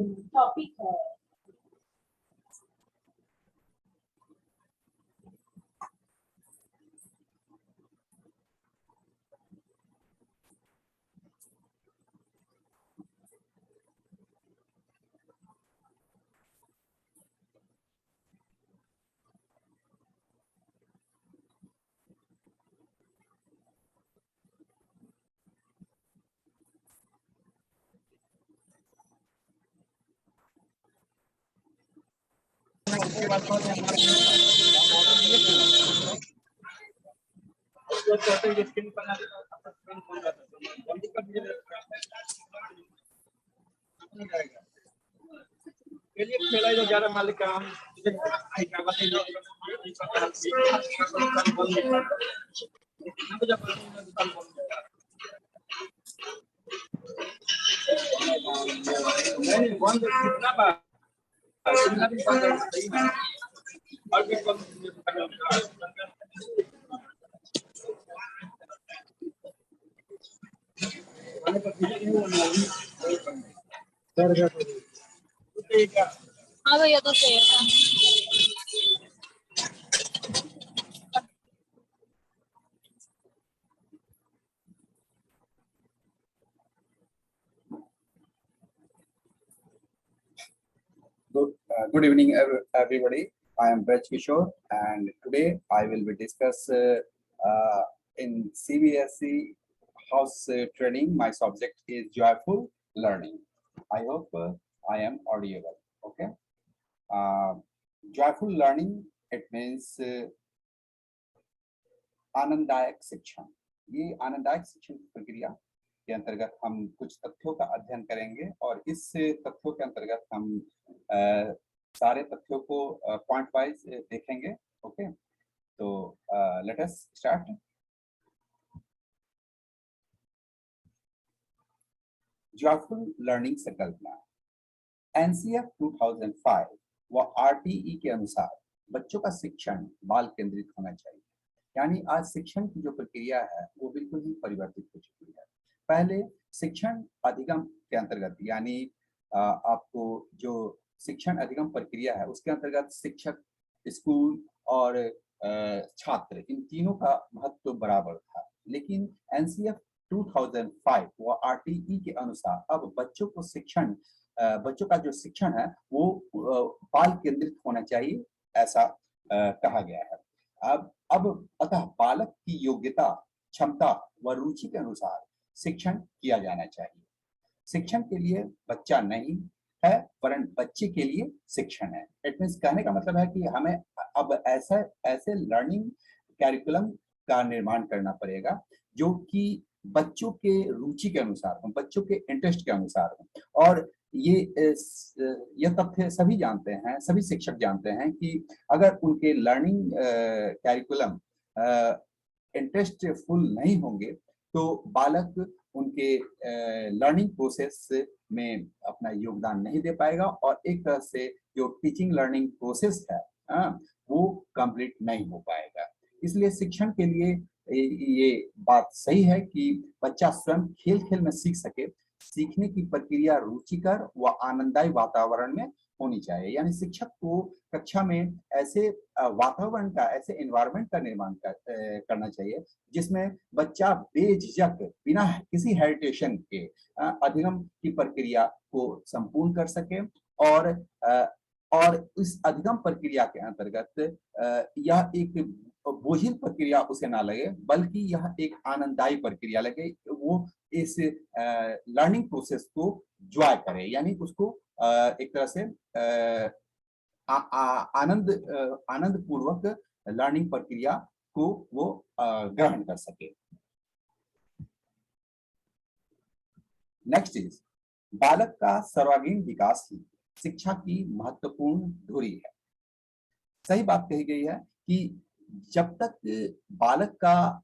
Topic है। खेला जो ज्यादा मालिक काम हाँ भैया तो सही है। Good evening, everybody. I am Braj Kishore, and today I will be discuss in CBSE house training. My subject is joyful learning. I hope I am audible. Okay. Joyful learning, it means आनंददायक शिक्षण। ये आनंददायक शिक्षण की प्रक्रिया के अंतर्गत हम कुछ तथ्यों का अध्ययन करेंगे और इस तथ्यों के अंतर्गत हम सारे तथ्यों को पॉइंट वाइज देखेंगे। ओके, तो let us start. Joyful learning संकल्पना एनसीएफ 2005 व आरटीई के अनुसार बच्चों का शिक्षण बाल केंद्रित होना चाहिए। यानी आज शिक्षण की जो प्रक्रिया है वो बिल्कुल ही परिवर्तित हो चुकी है। पहले शिक्षण अधिगम के अंतर्गत, यानी आपको जो शिक्षण अधिगम प्रक्रिया है उसके अंतर्गत शिक्षक, स्कूल और छात्र, इन तीनों का महत्व बराबर था। लेकिन एनसीएफ 2005 व आरटीई के अनुसार अब बच्चों को शिक्षण, बच्चों का जो शिक्षण है वो बाल केंद्रित होना चाहिए, ऐसा कहा गया है। अब अतः बालक की योग्यता, क्षमता व रुचि के अनुसार शिक्षण किया जाना चाहिए। शिक्षण के लिए बच्चा नहीं है वरन बच्चे के लिए शिक्षण है। इट मींस, कहने का मतलब है कि हमें अब ऐसे लर्निंग कैरिकुलम का निर्माण करना पड़ेगा जो कि बच्चों के रुचि के अनुसार हो, बच्चों के इंटरेस्ट के अनुसार हो। और ये तथ्य सभी जानते हैं, सभी शिक्षक जानते हैं कि अगर उनके लर्निंग कैरिकुलम इंटरेस्टफुल नहीं होंगे तो बालक उनके लर्निंग प्रोसेस में अपना योगदान नहीं दे पाएगा और एक तरह से जो टीचिंग लर्निंग प्रोसेस है वो कंप्लीट नहीं हो पाएगा। इसलिए शिक्षण के लिए ये बात सही है कि बच्चा स्वयं खेल खेल में सीख सके। सीखने की प्रक्रिया रुचिकर व आनंददायी वातावरण में होनी चाहिए। यानी शिक्षक को कक्षा में ऐसे वातावरण का, ऐसे एनवायरनमेंट का निर्माण करना चाहिए जिसमें बच्चा बेझिझक बिना किसी हेजिटेशन के अधिगम की प्रक्रिया को संपूर्ण कर सके और इस अधिगम प्रक्रिया के अंतर्गत यह एक बोझिल प्रक्रिया उसे ना लगे बल्कि यह एक आनंददायी प्रक्रिया लगे। वो इस लर्निंग प्रोसेस को जॉय करे, यानी उसको एक तरह से आनंद पूर्वक लर्निंग प्रक्रिया को वो ग्रहण कर सके। नेक्स्ट इज बालक का सर्वांगीण विकास ही शिक्षा की महत्वपूर्ण धुरी है। सही बात कही गई है कि जब तक बालक का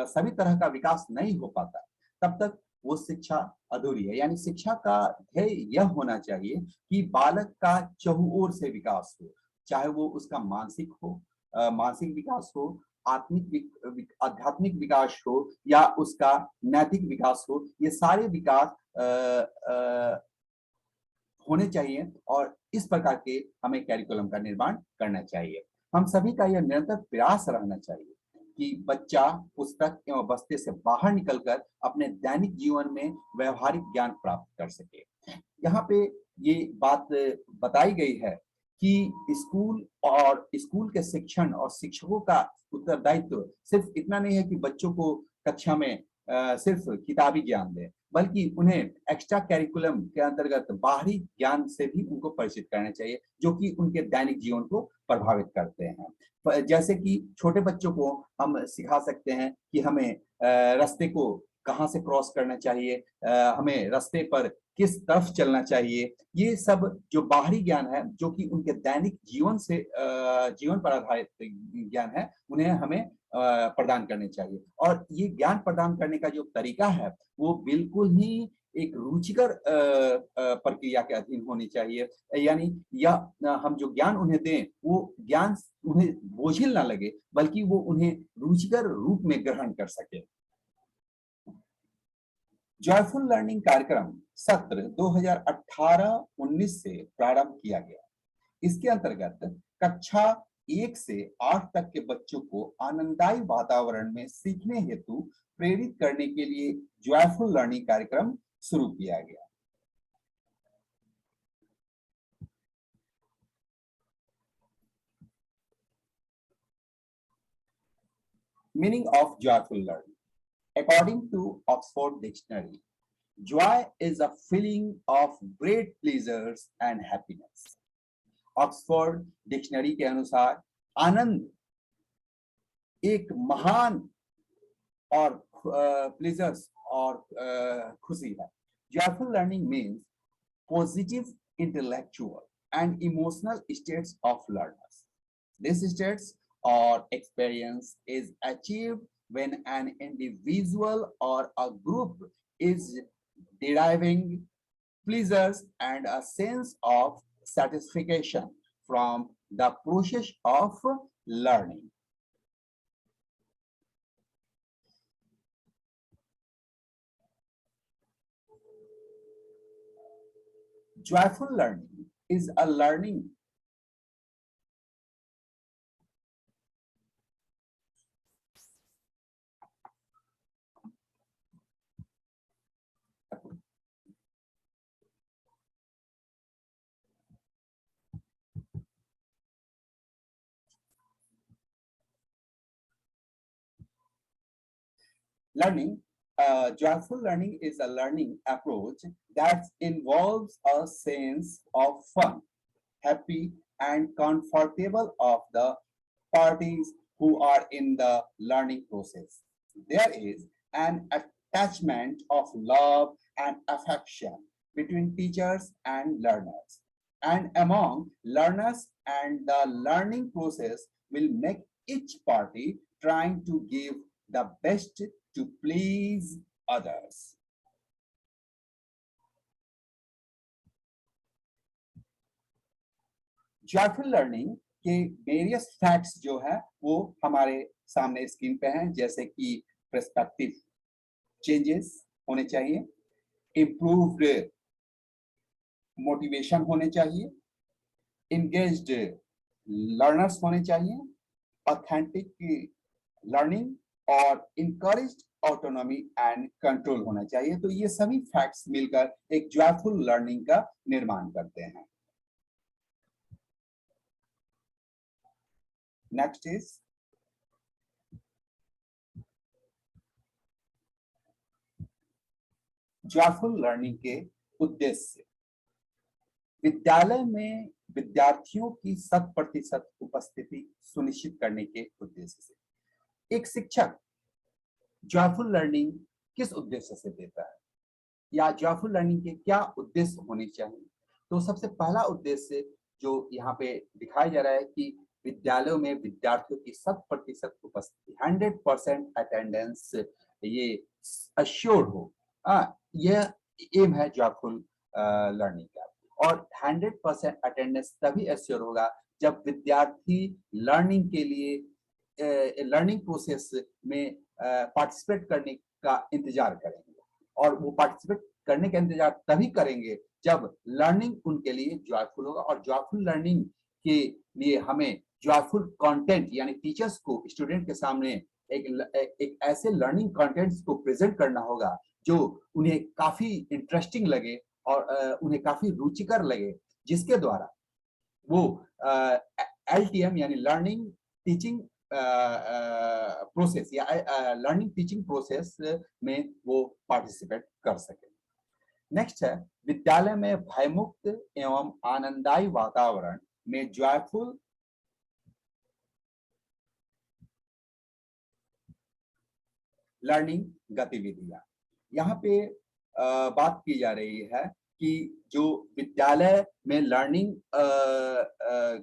सभी तरह का विकास नहीं हो पाता तब तक वो शिक्षा अधूरी है। यानी शिक्षा का ध्येय यह होना चाहिए कि बालक का चहुओर से विकास हो, चाहे वो उसका मानसिक विकास हो आध्यात्मिक विकास हो या उसका नैतिक विकास हो, ये सारे विकास होने चाहिए और इस प्रकार के हमें कैरिकुलम का निर्माण करना चाहिए। हम सभी का यह निरंतर प्रयास रहना चाहिए कि बच्चा पुस्तक एवं बस्ते से बाहर निकलकर अपने दैनिक जीवन में व्यवहारिक ज्ञान प्राप्त कर सके। यहाँ पे ये बात बताई गई है कि स्कूल के शिक्षण और शिक्षकों का उत्तरदायित्व सिर्फ इतना नहीं है कि बच्चों को कक्षा में सिर्फ किताबी ज्ञान दें, बल्कि उन्हें एक्स्ट्रा कैरिकुलम के अंतर्गत बाहरी ज्ञान से भी उनको परिचित करना चाहिए, जो कि उनके दैनिक जीवन को प्रभावित करते हैं। जैसे कि छोटे बच्चों को हम सिखा सकते हैं कि हमें रास्ते को कहाँ से क्रॉस करना चाहिए, हमें रास्ते पर किस तरफ चलना चाहिए। ये सब जो बाहरी ज्ञान है, जो कि उनके दैनिक जीवन पर आधारित ज्ञान है, उन्हें हमें प्रदान करने चाहिए। और ये ज्ञान प्रदान करने का जो तरीका है वो बिल्कुल ही एक रुचिकर प्रक्रिया के अधीन होनी चाहिए। यानी या हम जो ज्ञान उन्हें दें वो ज्ञान उन्हें बोझिल ना लगे, बल्कि वो उन्हें रुचिकर रूप में ग्रहण कर सके। जॉयफुल लर्निंग कार्यक्रम सत्र 2018-19 से प्रारंभ किया गया। इसके अंतर्गत कक्षा 1 से 8 तक के बच्चों को आनंददायी वातावरण में सीखने हेतु प्रेरित करने के लिए जॉयफुल लर्निंग कार्यक्रम शुरू किया गया। Meaning of joyful learning. According to Oxford Dictionary, joy is a feeling of great pleasures and happiness. Oxford dictionary के अनुसार आनंद एक महान और प्लेजर्स और खुशी है। Joyful learning means positive intellectual and emotional states of learners. This states or experience is achieved when an individual or a group is deriving pleasures and a sense of satisfaction from the process of learning. Joyful learning is a learning joyful learning is a learning approach that involves a sense of fun, happy, and comfortable of the parties who are in the learning process. There is an attachment of love and affection between teachers and learners, and among learners and the learning process will make each party trying to give the best to please others. Joyful learning के various facts जो है वो हमारे सामने screen पे हैं, जैसे कि पर्सपेक्टिव चेंजेस होने चाहिए, इम्प्रूव्ड मोटिवेशन होने चाहिए, इंगेज्ड लर्नर्स होने चाहिए, ऑथेंटिक लर्निंग और इनकरेज्ड ऑटोनॉमी एंड कंट्रोल होना चाहिए। तो ये सभी फैक्ट्स मिलकर एक जॉयफुल लर्निंग का निर्माण करते हैं। नेक्स्ट इज जॉयफुल लर्निंग के उद्देश्य। विद्यालय में विद्यार्थियों की 100% उपस्थिति सुनिश्चित करने के उद्देश्य से एक शिक्षक जॉयफुल लर्निंग किस उद्देश्य से देता है या जॉयफुल लर्निंग के क्या उद्देश्य होने चाहिए। तो सबसे पहला उद्देश्य जो यहाँ पे दिखाया जा रहा है कि विद्यालयों में विद्यार्थियों की 100% उपस्थिति, 100% अटेंडेंस ये अश्योर्ड हो। यह एम है जॉयफुल लर्निंग का। और 100% अटेंडेंस तभी अश्योर होगा जब विद्यार्थी लर्निंग के लिए लर्निंग प्रोसेस में पार्टिसिपेट करने का इंतजार करेंगे, और वो पार्टिसिपेट करने का इंतजार तभी करेंगे जब लर्निंग उनके लिए जॉयफुल होगा। और जॉयफुल लर्निंग के लिए हमें जॉयफुल कंटेंट यानी टीचर्स को स्टूडेंट के सामने एक ऐसे लर्निंग कंटेंट्स को प्रेजेंट करना होगा जो उन्हें काफी इंटरेस्टिंग लगे और उन्हें काफी रुचिकर लगे, जिसके द्वारा वो LTM यानी लर्निंग टीचिंग प्रोसेस या लर्निंग टीचिंग प्रोसेस में वो पार्टिसिपेट कर सके। नेक्स्ट है, विद्यालय में भयमुक्त एवं आनंददायी वातावरण में जॉयफुल लर्निंग गतिविधियां। यहाँ पे बात की जा रही है कि जो विद्यालय में लर्निंग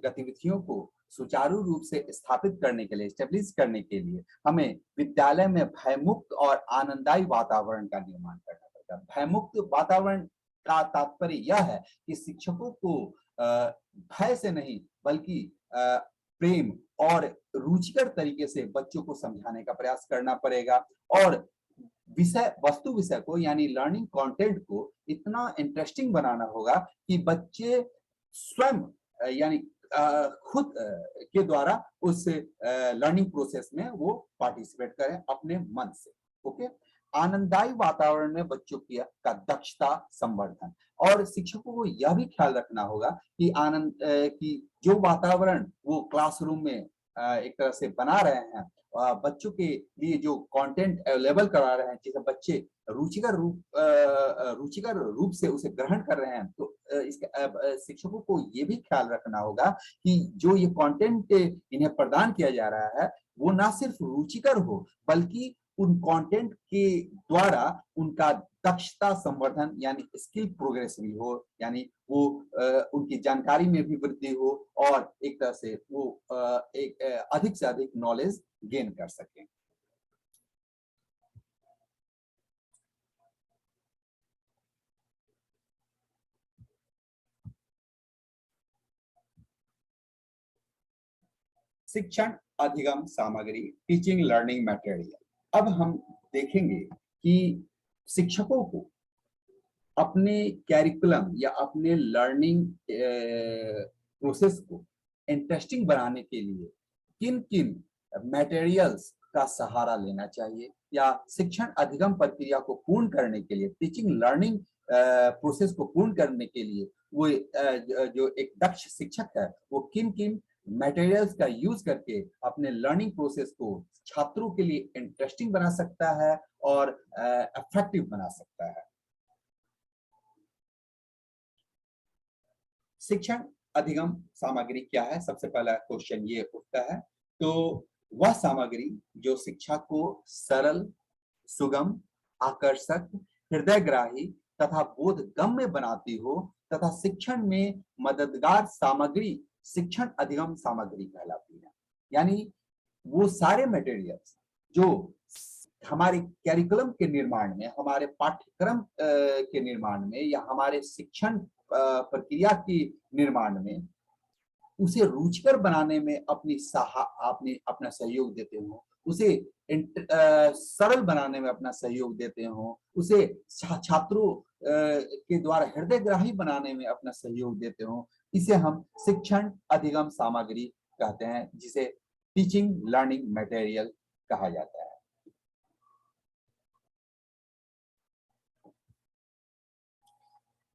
गतिविधियों को सुचारू रूप से स्थापित करने के लिए, एस्टेब्लिश करने के लिए हमें विद्यालय में भयमुक्त और आनंददायी वातावरण का निर्माण करना पड़ेगा। भयमुक्त वातावरण का तात्पर्य यह है कि शिक्षकों को भय से नहीं बल्कि प्रेम और रुचिकर तरीके से बच्चों को समझाने का प्रयास करना पड़ेगा, और वस्तु विषय को यानी लर्निंग कंटेंट को इतना इंटरेस्टिंग बनाना होगा कि बच्चे स्वयं यानी खुद के द्वारा उस लर्निंग प्रोसेस में वो पार्टिसिपेट करें अपने मन से। ओके, आनंददायी वातावरण में बच्चों का दक्षता संवर्धन, और शिक्षकों को यह भी ख्याल रखना होगा कि कि जो वातावरण वो क्लासरूम में एक तरह से बना रहे हैं, बच्चों के लिए जो कंटेंट अवेलेबल करा रहे हैं, जिसे बच्चे रुचिकर रूप से उसे ग्रहण कर रहे हैं, तो शिक्षकों को ये भी ख्याल रखना होगा कि जो ये कंटेंट इन्हें प्रदान किया जा रहा है वो ना सिर्फ रुचिकर हो बल्कि उन कंटेंट के द्वारा उनका दक्षता संवर्धन यानी स्किल प्रोग्रेस भी हो, यानी वो उनकी जानकारी में भी वृद्धि हो और एक तरह से वो एक अधिक से अधिक नॉलेज गेन कर सकें। शिक्षण अधिगम सामग्री, टीचिंग लर्निंग मटेरियल। अब हम देखेंगे कि शिक्षकों को अपने कैरिकुलम या अपने लर्निंग प्रोसेस को इंटरेस्टिंग बनाने के लिए किन किन मटेरियल्स का सहारा लेना चाहिए, या शिक्षण अधिगम प्रक्रिया को पूर्ण करने के लिए, टीचिंग लर्निंग प्रोसेस को पूर्ण करने के लिए वो जो एक दक्ष शिक्षक है वो किन किन मटेरियल्स का यूज करके अपने लर्निंग प्रोसेस को छात्रों के लिए इंटरेस्टिंग बना सकता है और इफेक्टिव बना सकता है। शिक्षण अधिगम सामग्री क्या है? सबसे पहला क्वेश्चन ये उठता है। तो वह सामग्री जो शिक्षा को सरल, सुगम, आकर्षक, हृदयग्राही तथा बोधगम्य बनाती हो तथा शिक्षण में मददगार सामग्री शिक्षण अधिगम सामग्री कहलाती है। यानी वो सारे मटेरियल्स जो हमारे कैरिकुलम के निर्माण में, हमारे पाठ्यक्रम के निर्माण में या हमारे शिक्षण प्रक्रिया के निर्माण में उसे रुचिकर बनाने में अपना सहयोग देते हो, उसे सरल बनाने में अपना सहयोग देते हो, उसे छात्रों के द्वारा हृदयग्राही बनाने में अपना सहयोग देते हो, इसे हम शिक्षण अधिगम सामग्री कहते हैं, जिसे टीचिंग लर्निंग मटेरियल कहा जाता है।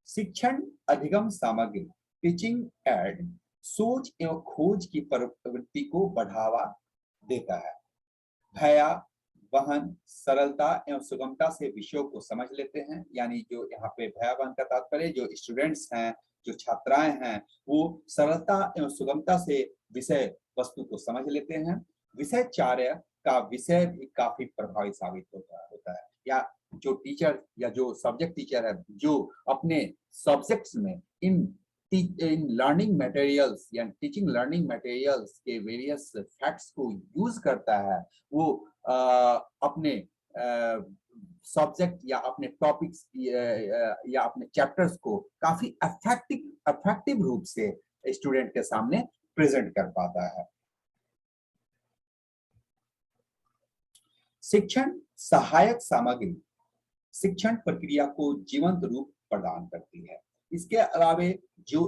शिक्षण अधिगम सामग्री टीचिंग एड सोच एवं खोज की प्रवृत्ति को बढ़ावा देता है। भया वहन, सरलता एवं सुगमता से विषयों को समझ लेते हैं। यानी जो यहाँ पे भया वहन का तात्पर्य जो स्टूडेंट्स हैं, जो छात्राएं हैं, वो सरलता एवं सुगमता से विषय वस्तु को समझ लेते हैं। विषयचार्य का विषय भी काफी प्रभावी साबित होता है। या जो टीचर या जो सब्जेक्ट टीचर है जो अपने सब्जेक्ट्स में इन लर्निंग मटेरियल्स या टीचिंग लर्निंग मटेरियल्स के वेरियस फैक्ट्स को यूज करता है, वो अपने सब्जेक्ट या अपने टॉपिक्स या अपने चैप्टर्स को काफी अफेक्टिव रूप से स्टूडेंट के सामने प्रेजेंट कर पाता है। शिक्षण सहायक सामग्री शिक्षण प्रक्रिया को जीवंत रूप प्रदान करती है। इसके अलावा जो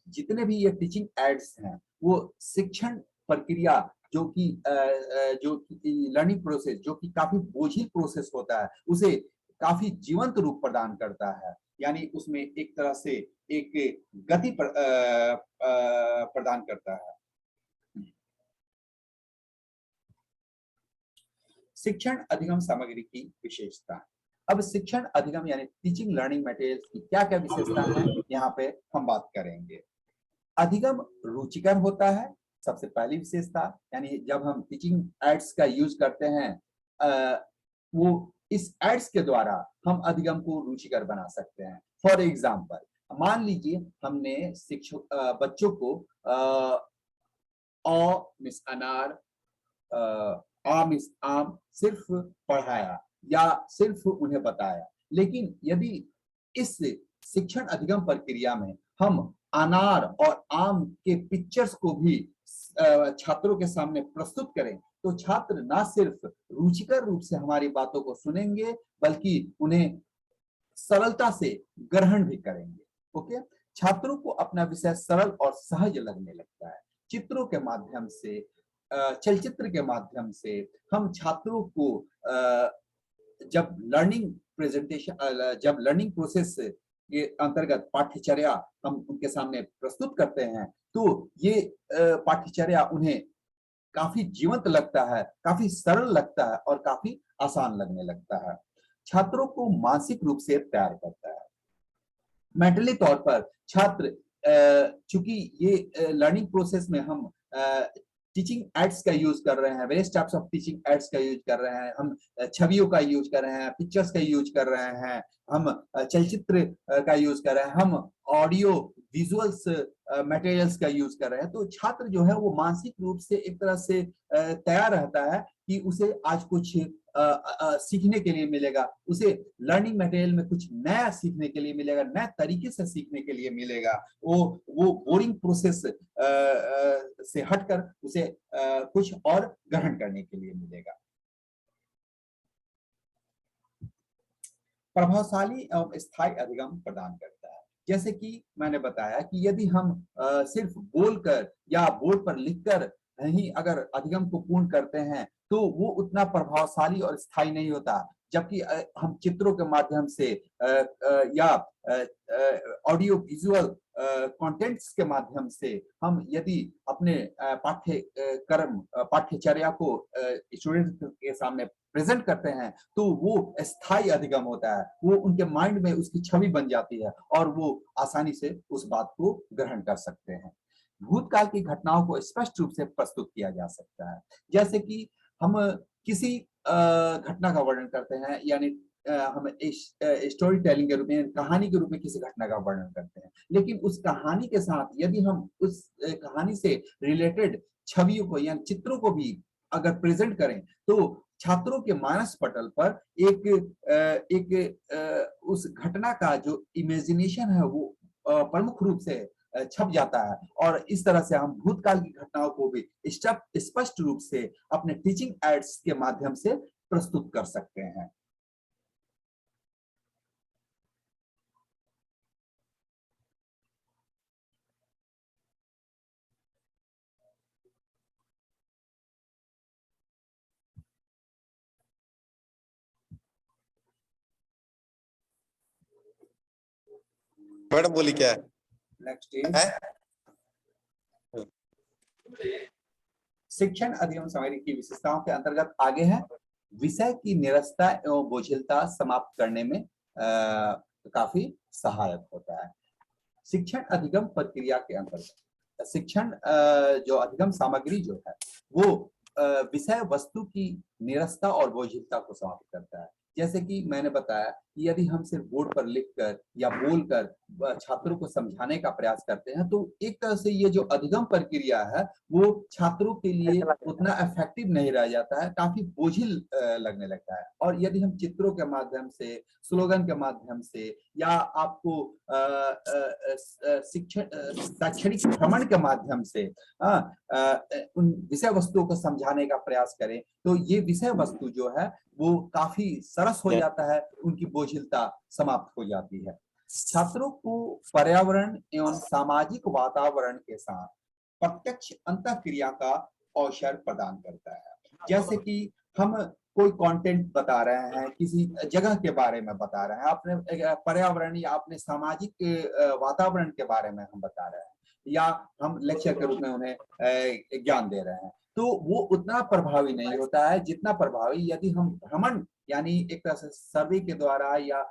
जितने भी ये टीचिंग एड्स हैं वो शिक्षण प्रक्रिया जो कि लर्निंग प्रोसेस जो कि काफी बोझिल प्रोसेस होता है उसे काफी जीवंत रूप प्रदान करता है, यानी उसमें एक तरह से एक गति प्रदान करता है। शिक्षण अधिगम सामग्री की विशेषता। अब शिक्षण अधिगम यानी टीचिंग लर्निंग मटेरियल्स की क्या क्या विशेषता है यहाँ पे हम बात करेंगे। अधिगम रुचिकर होता है, सबसे पहली विशेषता, यानी जब हम टीचिंग एड्स का यूज करते हैं वो इस एड्स के द्वारा हम अधिगम को रुचिकर बना सकते हैं। फॉर एग्जाम्पल, मान लीजिए हमने शिक्षक बच्चों को अ मिस अनार, आ मिस आम सिर्फ पढ़ाया या सिर्फ उन्हें बताया, लेकिन यदि इस शिक्षण अधिगम प्रक्रिया में हम अनार और आम के पिक्चर्स को भी छात्रों के सामने प्रस्तुत करें तो छात्र ना सिर्फ रुचिकर रूप से हमारी बातों को सुनेंगे बल्कि उन्हें सरलता से ग्रहण भी करेंगे। ओके, छात्रों को अपना विषय सरल और सहज लगने लगता है। चित्रों के माध्यम से, चलचित्र के माध्यम से हम छात्रों को जब लर्निंग प्रोसेस के अंतर्गत पाठ्यचर्या हम उनके सामने प्रस्तुत करते हैं तो ये पाठ्यचर्या उन्हें काफी जीवंत लगता है, काफी सरल लगता है और काफी आसान लगने लगता है। छात्रों को मानसिक रूप से तैयार करता है। मेंटली तौर पर छात्र, चूंकि ये लर्निंग प्रोसेस में हम टीचिंग एड्स का यूज कर रहे हैं, various types of teaching ads का यूज कर रहे हैं, हम छवियों का यूज कर रहे हैं, पिक्चर्स का यूज कर रहे हैं, हम चलचित्र का यूज कर रहे हैं, हम ऑडियो विजुअल्स मटेरियल्स का यूज कर रहे हैं, तो छात्र जो है वो मानसिक रूप से एक तरह से तैयार रहता है कि उसे आज कुछ सीखने के लिए मिलेगा, उसे लर्निंग मटेरियल में कुछ नया सीखने के लिए मिलेगा, नए तरीके से सीखने के लिए मिलेगा। वो बोरिंग प्रोसेस से हटकर उसे कुछ और ग्रहण करने के लिए मिलेगा। प्रभावशाली एवं स्थायी अधिगम प्रदान करता है। जैसे कि मैंने बताया कि यदि हम सिर्फ बोलकर या बोर्ड पर लिखकर ही अगर अधिगम को पूर्ण करते हैं तो वो उतना प्रभावशाली और स्थायी नहीं होता, जबकि हम चित्रों के माध्यम से या ऑडियो विजुअल कंटेंट्स के माध्यम से हम यदि अपने पाठ्यचर्या को स्टूडेंट के सामने प्रेजेंट करते हैं तो वो स्थायी अधिगम होता है, वो उनके माइंड में उसकी छवि बन जाती है और वो आसानी से उस बात को ग्रहण कर सकते हैं। भूतकाल की घटनाओं को स्पष्ट रूप से प्रस्तुत किया जा सकता है। जैसे कि हम किसी घटना का वर्णन करते हैं, यानी हम स्टोरी टेलिंग के रूप में, कहानी के रूप में किसी घटना का वर्णन करते हैं, लेकिन उस कहानी के साथ यदि हम उस कहानी से रिलेटेड छवियों को या चित्रों को भी अगर प्रेजेंट करें तो छात्रों के मानस पटल पर उस घटना का जो इमेजिनेशन है वो प्रमुख रूप से छप जाता है और इस तरह से हम भूतकाल की घटनाओं को भी स्पष्ट रूप से अपने टीचिंग एड्स के माध्यम से प्रस्तुत कर सकते हैं। मैडम बोली क्या है? नेक्स्ट शिक्षण अधिगम सामग्री की विशेषताओं के अंतर्गत आगे है विषय की निरस्ता एवं बोझिलता समाप्त करने में काफी सहायक होता है। शिक्षण अधिगम प्रक्रिया के अंतर्गत शिक्षण जो अधिगम सामग्री जो है वो विषय वस्तु की निरस्ता और बोझिलता को समाप्त करता है। जैसे कि मैंने बताया कि यदि हम सिर्फ बोर्ड पर लिखकर या बोलकर छात्रों को समझाने का प्रयास करते हैं तो एक तरह से ये जो अधिगम प्रक्रिया है वो छात्रों के लिए उतना इफेक्टिव नहीं रह जाता है, काफी बोझिल लगने लगता है। और यदि हम चित्रों के माध्यम से, स्लोगन के माध्यम से या आपको शिक्षण शैक्षणिक भ्रमण के माध्यम से उन विषय वस्तुओं को समझाने का प्रयास करें तो ये विषय वस्तु जो है वो काफी सरस हो जाता है, उनकी बोझिलता समाप्त हो जाती है। छात्रों को पर्यावरण एवं सामाजिक वातावरण के साथ प्रत्यक्ष अंतःक्रिया का अवसर प्रदान करता है। जैसे कि हम कोई कंटेंट बता रहे हैं, किसी जगह के बारे में बता रहे हैं, अपने पर्यावरण या अपने सामाजिक वातावरण के बारे में हम बता रहे हैं या हम लेक्चर के रूप में उन्हें ज्ञान दे रहे हैं, तो वो उतना प्रभावी नहीं होता है जितना प्रभावी यदि हम भ्रमण यानी एक तरह से सर्वे के द्वारा या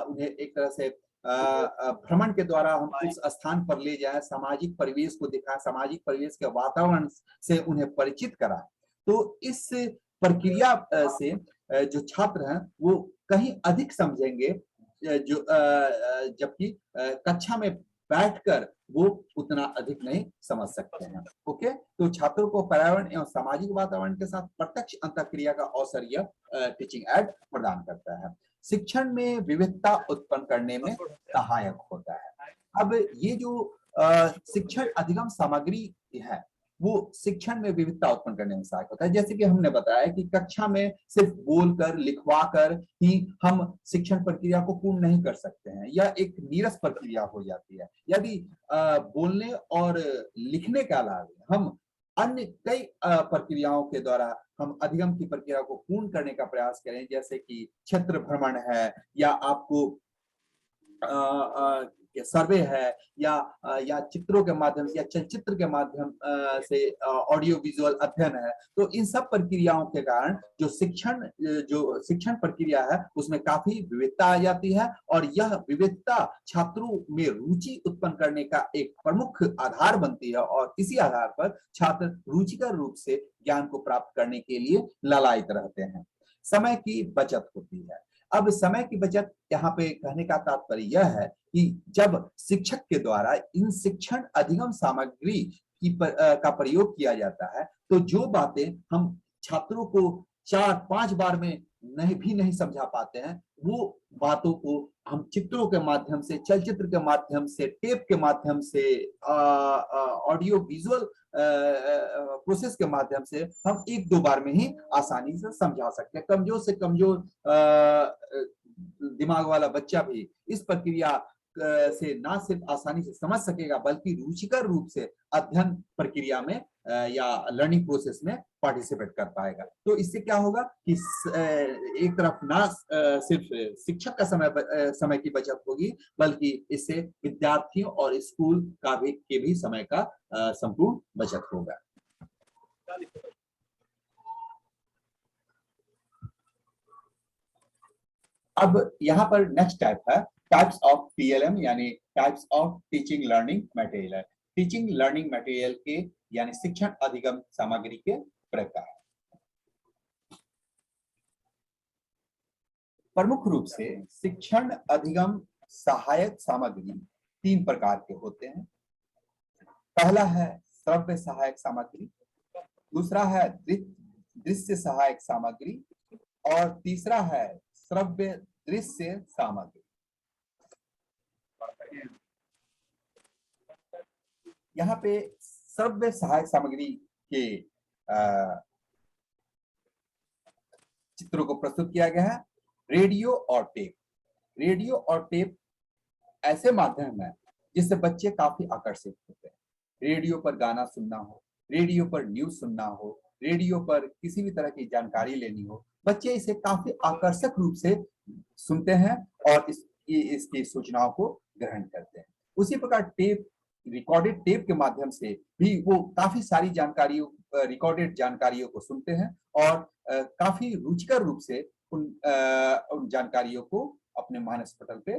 उन्हें एक तरह से भ्रमण के द्वारा हम उस स्थान पर ले जाए, सामाजिक परिवेश को दिखाएं, सामाजिक परिवेश के वातावरण से उन्हें परिचित कराएं। तो इस प्रक्रिया से जो छात्र हैं वो कहीं अधिक समझेंगे जो जबकि कक्षा में बैठकर वो उतना अधिक नहीं समझ सकते हैं। ओके, तो छात्रों को पर्यावरण एवं सामाजिक वातावरण के साथ प्रत्यक्ष अंतःक्रिया का अवसर यह टीचिंग एड प्रदान करता है। शिक्षण में विविधता उत्पन्न करने में सहायक होता है। अब ये जो शिक्षण अधिगम सामग्री है वो शिक्षण में विविधता उत्पन्न करने में सहायक होता है। जैसे कि हमने बताया कि कक्षा में सिर्फ बोलकर लिखवाकर ही हम शिक्षण प्रक्रिया को पूर्ण नहीं कर सकते हैं, यह एक नीरस प्रक्रिया हो जाती है। यदि बोलने और लिखने के अलावा हम अन्य कई प्रक्रियाओं के द्वारा हम अधिगम की प्रक्रिया को पूर्ण करने का प्रयास करें, जैसे कि क्षेत्र भ्रमण है या आपको सर्वे है या चित्रों के माध्यम से या चलचित्र के माध्यम से ऑडियो विजुअल अध्ययन है, तो इन सब प्रक्रियाओं के कारण जो शिक्षण प्रक्रिया है उसमें काफी विविधता आ जाती है और यह विविधता छात्रों में रुचि उत्पन्न करने का एक प्रमुख आधार बनती है और इसी आधार पर छात्र रुचिकर रूप से ज्ञान को प्राप्त करने के लिए लालायित रहते हैं। समय की बचत होती है। अब समय की बचत यहाँ पे कहने का तात्पर्य यह है कि जब शिक्षक के द्वारा इन शिक्षण अधिगम सामग्री का प्रयोग किया जाता है तो जो बातें हम छात्रों को 4-5 बार में नहीं समझा पाते हैं वो बातों को हम चित्रों के माध्यम से, चलचित्र के माध्यम से, टेप के माध्यम से, ऑडियो विजुअल प्रोसेस के माध्यम से हम 1-2 बार में ही आसानी से समझा सकते हैं। कमजोर से कमजोर दिमाग वाला बच्चा भी इस प्रक्रिया से ना सिर्फ आसानी से समझ सकेगा बल्कि रुचिकर रूप से अध्ययन प्रक्रिया में या लर्निंग प्रोसेस में पार्टिसिपेट कर पाएगा। तो इससे क्या होगा कि एक तरफ ना सिर्फ शिक्षक का समय की बचत होगी बल्कि इससे विद्यार्थियों और स्कूल का भी समय का संपूर्ण बचत होगा। अब यहाँ पर नेक्स्ट टाइप है टाइप्स ऑफ TLM यानी types of teaching learning material. Teaching learning material के यानी शिक्षण अधिगम सामग्री के प्रकार प्रमुख रूप से शिक्षण अधिगम सहायक सामग्री 3 प्रकार के होते हैं। पहला है श्रव्य सहायक सामग्री, दूसरा है दृश्य सहायक सामग्री और तीसरा है श्रव्य दृश्य सामग्री। यहाँ पे श्रव्य सहायक सामग्री के चित्रों को प्रस्तुत किया गया है। रेडियो और टेप। रेडियो और टेप ऐसे माध्यम है जिससे बच्चे काफी आकर्षित होते हैं। रेडियो पर गाना सुनना हो, रेडियो पर न्यूज सुनना हो, रेडियो पर किसी भी तरह की जानकारी लेनी हो, बच्चे इसे काफी आकर्षक रूप से सुनते हैं और इसकी सूचनाओं को ग्रहण करते हैं। उसी प्रकार टेप, रिकॉर्डेड टेप के माध्यम से भी वो काफी सारी जानकारियों, रिकॉर्डेड जानकारियों को सुनते हैं और काफी रुचिकर रूप से उन जानकारियों को अपने मानस पटल पे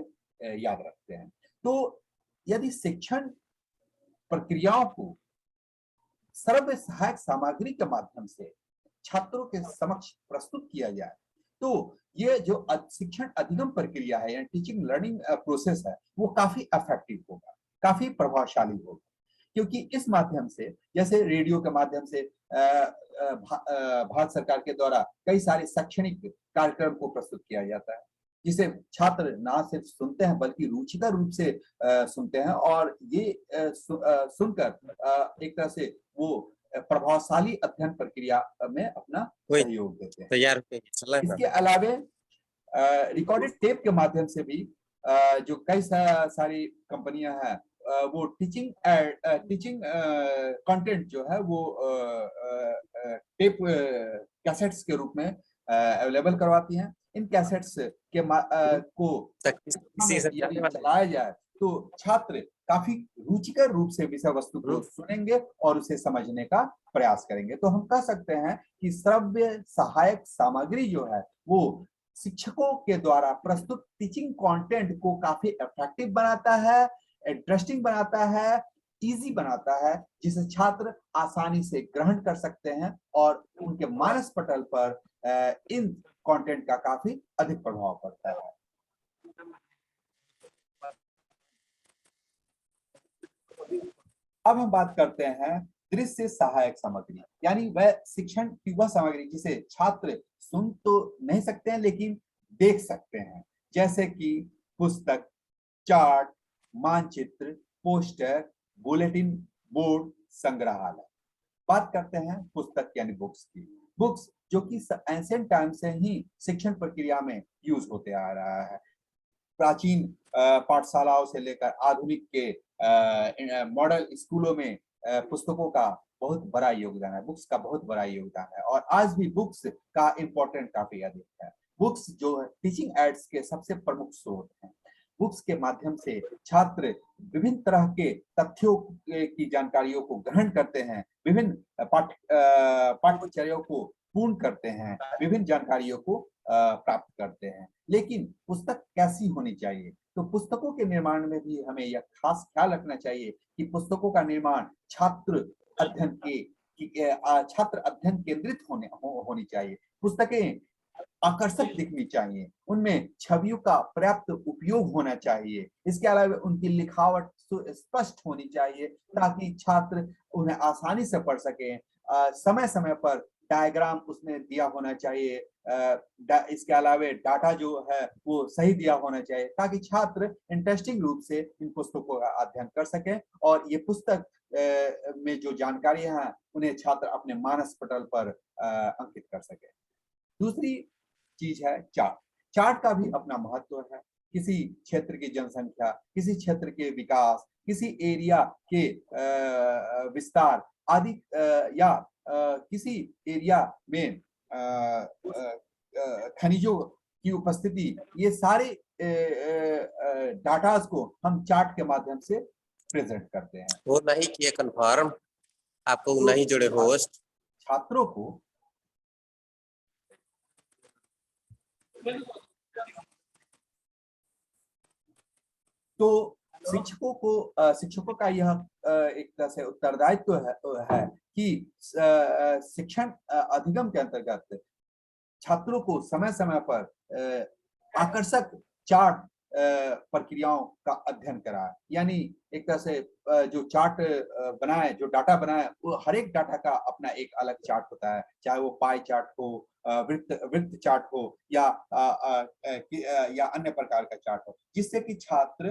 याद रखते हैं। तो यदि शिक्षण प्रक्रियाओं को श्रव्य सहायक सामग्री के माध्यम से छात्रों के समक्ष प्रस्तुत किया जाए तो ये जो शिक्षण अधिगम प्रक्रिया है, यानी टीचिंग लर्निंग प्रोसेस है, वो काफी इफेक्टिव होगा, काफी प्रभावशाली होगा, क्योंकि इस माध्यम से, जैसे रेडियो के माध्यम से भारत सरकार के द्वारा कई सारे शैक्षणिक कार्यक्रम को प्रस्तुत किया जाता है, जिसे छात्र ना सिर्फ सुनते हैं बल्कि रुचिकर रूप से सुनते हैं, और ये सुनकर एक तरह से वो प्रभावशाली अध्ययन प्रक्रिया में अपना सहयोग देते हैं। तैयार इसके अलावे रिकॉर्डेड टेप के माध्यम से भी जो कई सारी कंपनियां हैं वो टीचिंग कंटेंट जो है वो टेप कैसेट्स के रूप में अवेलेबल करवाती हैं। इन कैसेट्स के को चलाया जाए तो छात्र काफी रुचिकर रूप से विषय वस्तु को सुनेंगे और उसे समझने का प्रयास करेंगे। तो हम कह सकते हैं कि श्रव्य सहायक सामग्री जो है वो शिक्षकों के द्वारा प्रस्तुत टीचिंग कंटेंट को काफी इफेक्टिव बनाता है, इंटरेस्टिंग बनाता है, इजी बनाता है, जिसे छात्र आसानी से ग्रहण कर सकते हैं और उनके मानस पटल पर इन कंटेंट का काफी अधिक प्रभाव पड़ता है। अब हम बात करते हैं दृश्य सहायक सामग्री, यानी वह शिक्षण की वह सामग्री जिसे छात्र सुन तो नहीं सकते हैं लेकिन देख सकते हैं, जैसे कि पुस्तक, चार्ट, मानचित्र, पोस्टर, बुलेटिन बोर्ड, संग्रहालय। बात करते हैं पुस्तक यानी बुक्स की। बुक्स जो कि एंशिएंट टाइम से ही शिक्षण प्रक्रिया में यूज होते आ रहा है। प्राचीन पाठशालाओं से लेकर आधुनिक के मॉडल स्कूलों में पुस्तकों का बहुत बड़ा योगदान है, बुक्स का बहुत बड़ा योगदान है, और आज भी बुक्स का इम्पोर्टेंट काफी अधिक है। बुक्स जो है टीचिंग एड्स के सबसे प्रमुख स्रोत हैं। बुक्स के माध्यम से छात्र विभिन्न तरह के तथ्यों की जानकारियों को ग्रहण करते हैं, विभिन्न पाठ्यचर्याओं को पूर्ण करते हैं, विभिन्न जानकारियों को प्राप्त करते हैं। लेकिन पुस्तक कैसी होनी चाहिए? तो पुस्तकों के निर्माण में भी हमें यह खास ख्याल रखना चाहिए कि पुस्तकों का निर्माण छात्र अध्ययन केंद्रित होनी चाहिए। पुस्तकें आकर्षक दिखनी चाहिए, उनमें छवियों का पर्याप्त उपयोग होना चाहिए। इसके अलावा उनकी लिखावट स्पष्ट होनी चाहिए ताकि छात्र उन्हें आसानी से पढ़ सकें। समय समय पर डायग्राम उसमें दिया होना चाहिए। इसके अलावा डाटा जो है वो सही दिया होना चाहिए ताकि छात्र इंटरेस्टिंग रूप से इन पुस्तकों का अध्ययन कर सकें, और ये पुस्तक में जो जानकारी है उन्हें छात्र अपने मानस पटल पर अंकित कर सके। दूसरी चीज है चार्ट। चार्ट का भी अपना महत्व है। किसी क्षेत्र की जनसंख्या, किसी क्षेत्र के विकास, किसी एरिया के विस्तार आदि या किसी एरिया में खनिजों की उपस्थिति, ये सारे डाटास को हम चार्ट के माध्यम से प्रेजेंट करते हैं। वो नहीं किए कन्फर्म, आपको तो नहीं जुड़े होस्ट छात्रों को तो शिक्षकों का यह एक तरह से उत्तरदायित्व है कि शिक्षण अधिगम के अंतर्गत छात्रों को समय समय पर आकर्षक चार्ट प्रक्रियाओं का अध्ययन कराए। यानी एक तरह से जो चार्ट बनाए, जो डाटा बनाए, वो हर एक डाटा का अपना एक अलग चार्ट होता है, चाहे वो पाई चार्ट हो, वृत्त चार्ट हो या अन्य प्रकार का चार्ट हो, जिससे कि छात्र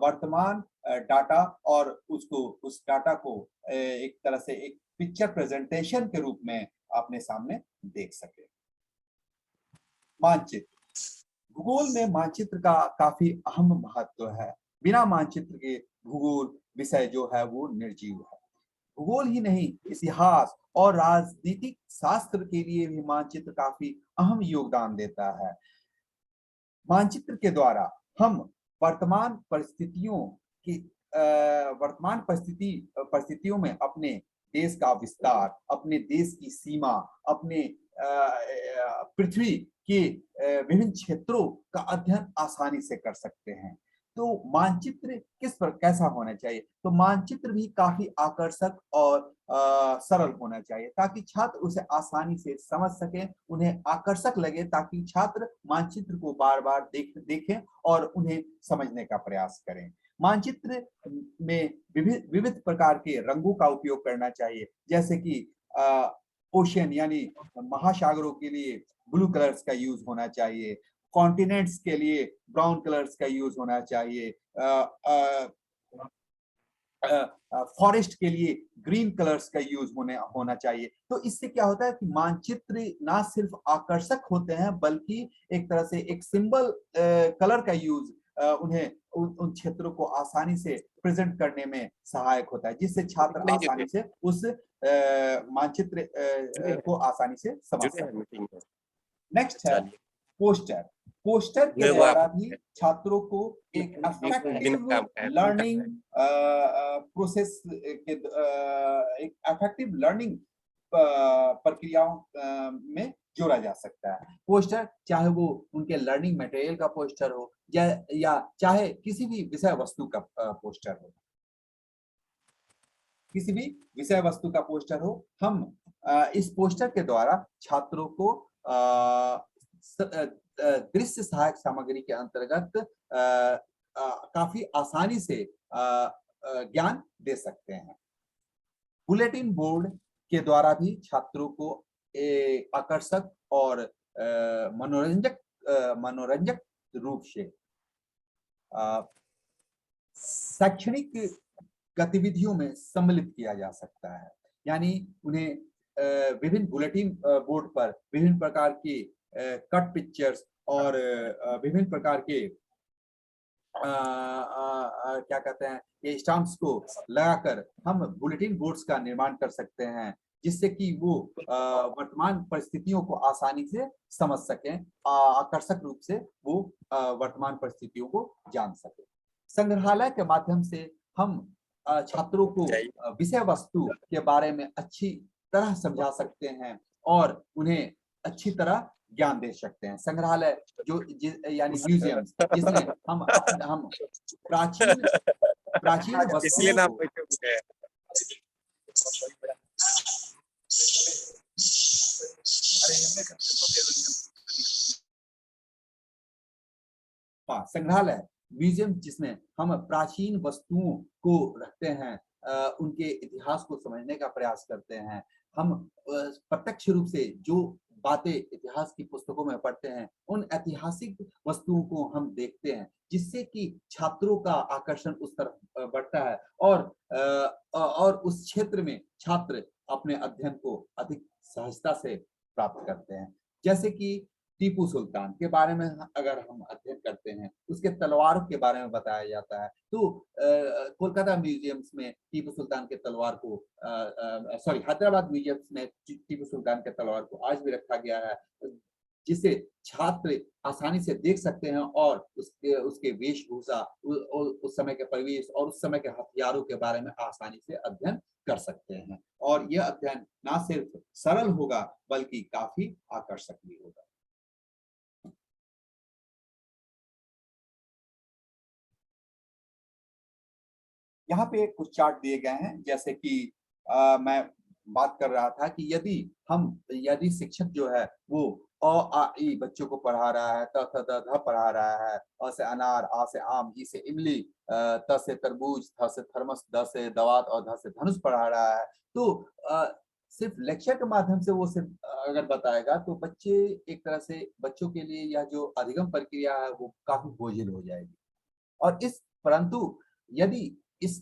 वर्तमान डाटा और उस डाटा को एक तरह से एक पिक्चर प्रेजेंटेशन के रूप में अपने सामने देख सके। मानचित्र। भूगोल में मानचित्र का काफी अहम महत्व है। बिना मानचित्र के भूगोल विषय जो है वो निर्जीव है। भूगोल ही नहीं, इतिहास और राजनीतिक शास्त्र के लिए भी मानचित्र काफी अहम योगदान देता है। मानचित्र के द्वारा हम वर्तमान परिस्थितियों में अपने देश का विस्तार, अपने देश की सीमा, अपने पृथ्वी के विभिन्न क्षेत्रों का अध्ययन आसानी से कर सकते हैं। तो मानचित्र कैसा होना चाहिए? तो मानचित्र भी काफी आकर्षक और सरल होना चाहिए ताकि छात्र उसे आसानी से समझ सके, उन्हें आकर्षक लगे, ताकि छात्र मानचित्र को बार बार देखें और उन्हें समझने का प्रयास करें। मानचित्र में विविध प्रकार के रंगों का उपयोग करना चाहिए, जैसे कि ओशियन यानी महासागरों के लिए ब्लू कलर्स का यूज होना चाहिए, कॉन्टिनेंट्स के लिए ब्राउन कलर्स का यूज होना चाहिए, फॉरेस्ट के लिए ग्रीन कलर्स का यूज होना चाहिए। तो इससे क्या होता है कि मानचित्र ना सिर्फ आकर्षक होते हैं बल्कि एक तरह से एक सिंबल कलर का यूज उन्हें उन क्षेत्रों को आसानी से प्रेजेंट करने में सहायक होता है, जिससे छात्र आसानी से उस मानचित्र को आसानी से समझ सके। नेक्स्ट है पोस्टर। पोस्टर के द्वारा भी छात्रों को एक इफेक्टिव लर्निंग प्रोसेस के एक इफेक्टिव लर्निंग प्रक्रियाओं में जोड़ा जा सकता है। पोस्टर चाहे वो उनके लर्निंग मटेरियल का पोस्टर हो या चाहे किसी भी विषय वस्तु का पोस्टर हो, किसी भी विषय वस्तु का पोस्टर हो, हम इस पोस्टर के द्वारा छात्रों को दृश्य सहायक सामग्री के अंतर्गत काफी आसानी से ज्ञान दे सकते हैं। बुलेटिन बोर्ड के द्वारा भी छात्रों को आकर्षक और मनोरंजक रूप से शैक्षणिक गतिविधियों में सम्मिलित किया जा सकता है। यानी उन्हें विभिन्न बुलेटिन बोर्ड पर विभिन्न प्रकार की कट पिक्चर्स और विभिन्न प्रकार के क्या कहते हैं ये स्टैम्प्स को लगाकर हम बुलेटिन बोर्ड्स का निर्माण कर सकते हैं, जिससे कि वो वर्तमान परिस्थितियों को आसानी से समझ सकें, आकर्षक रूप से वो वर्तमान परिस्थितियों को जान सकें। संग्रहालय के माध्यम से हम छात्रों को विषय वस्तु के बारे में अच्छी तरह समझा सकते हैं और उन्हें अच्छी तरह ज्ञान दे सकते हैं। संग्रहालय यानी म्यूजियम, जिसमें हम प्राचीन वस्तुओं को संग्रहालय म्यूजियम जिसमें हम प्राचीन वस्तुओं को रखते हैं, उनके इतिहास को समझने का प्रयास करते हैं। हम प्रत्यक्ष रूप से जो बातें इतिहास की पुस्तकों में पढ़ते हैं, उन ऐतिहासिक वस्तुओं को हम देखते हैं, जिससे कि छात्रों का आकर्षण उस तरफ बढ़ता है और उस क्षेत्र में छात्र अपने अध्ययन को अधिक सहजता से प्राप्त करते हैं। जैसे कि टीपू सुल्तान के बारे में अगर हम अध्ययन करते हैं, उसके तलवारों के बारे में बताया जाता है, तो कोलकाता म्यूजियम्स में टीपू सुल्तान के तलवार को हैदराबाद म्यूजियम्स में टीपू सुल्तान के तलवार को आज भी रखा गया है, जिसे छात्र आसानी से देख सकते हैं और उसके वेशभूषा, उस समय के परिवेश और उस समय के हथियारों के बारे में आसानी से अध्ययन कर सकते हैं। और यह अध्ययन ना सिर्फ सरल होगा बल्कि काफी आकर्षक भी होगा। यहाँ पे कुछ चार्ट दिए गए हैं, जैसे कि मैं बात कर रहा था कि यदि शिक्षक जो है वो अ आ इ बच्चों को पढ़ा रहा है, त थ द ध पढ़ा रहा है, अ से अनार, आ से आम, ई से इमली, त से तरबूज, थ से थर्मस, द से दवात और ध से धनुष पढ़ा रहा है, तो सिर्फ लेक्चर के माध्यम से वो सिर्फ अगर बताएगा तो बच्चों के लिए यह जो अधिगम प्रक्रिया है वो काफी बोझिल हो जाएगी। और परंतु यदि इस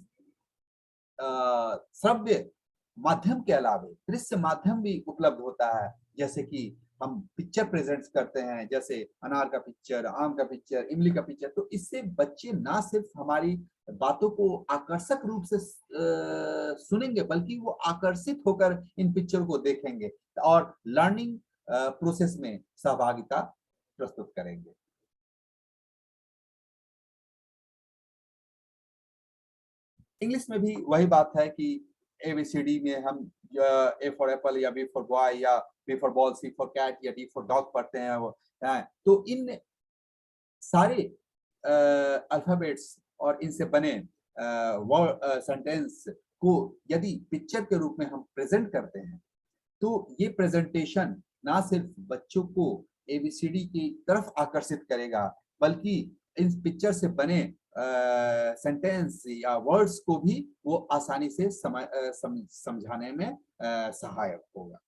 श्रव्य माध्यम के अलावा दृश्य माध्यम भी उपलब्ध होता है, जैसे कि हम पिक्चर प्रेजेंट करते हैं, जैसे अनार का पिक्चर, आम का पिक्चर, इमली का पिक्चर, तो इससे बच्चे ना सिर्फ हमारी बातों को आकर्षक रूप से सुनेंगे बल्कि वो आकर्षित होकर इन पिक्चर को देखेंगे और लर्निंग प्रोसेस में सहभागिता प्रस्तुत करेंगे। इंग्लिश में भी वही बात है कि ABCD में हम A फॉर एप्पल या B फॉर बॉय या B for ball, C for cat या D फॉर डॉग पढ़ते हैं। तो इन सारे अल्फाबेट्स और इनसे बने वर्ड सेंटेंस को यदि पिक्चर के रूप में हम प्रेजेंट करते हैं तो ये प्रेजेंटेशन ना सिर्फ बच्चों को एबीसीडी की तरफ आकर्षित करेगा बल्कि इन पिक्चर से बने सेंटेंस या वर्ड्स को भी वो आसानी से समझाने में सहायक होगा।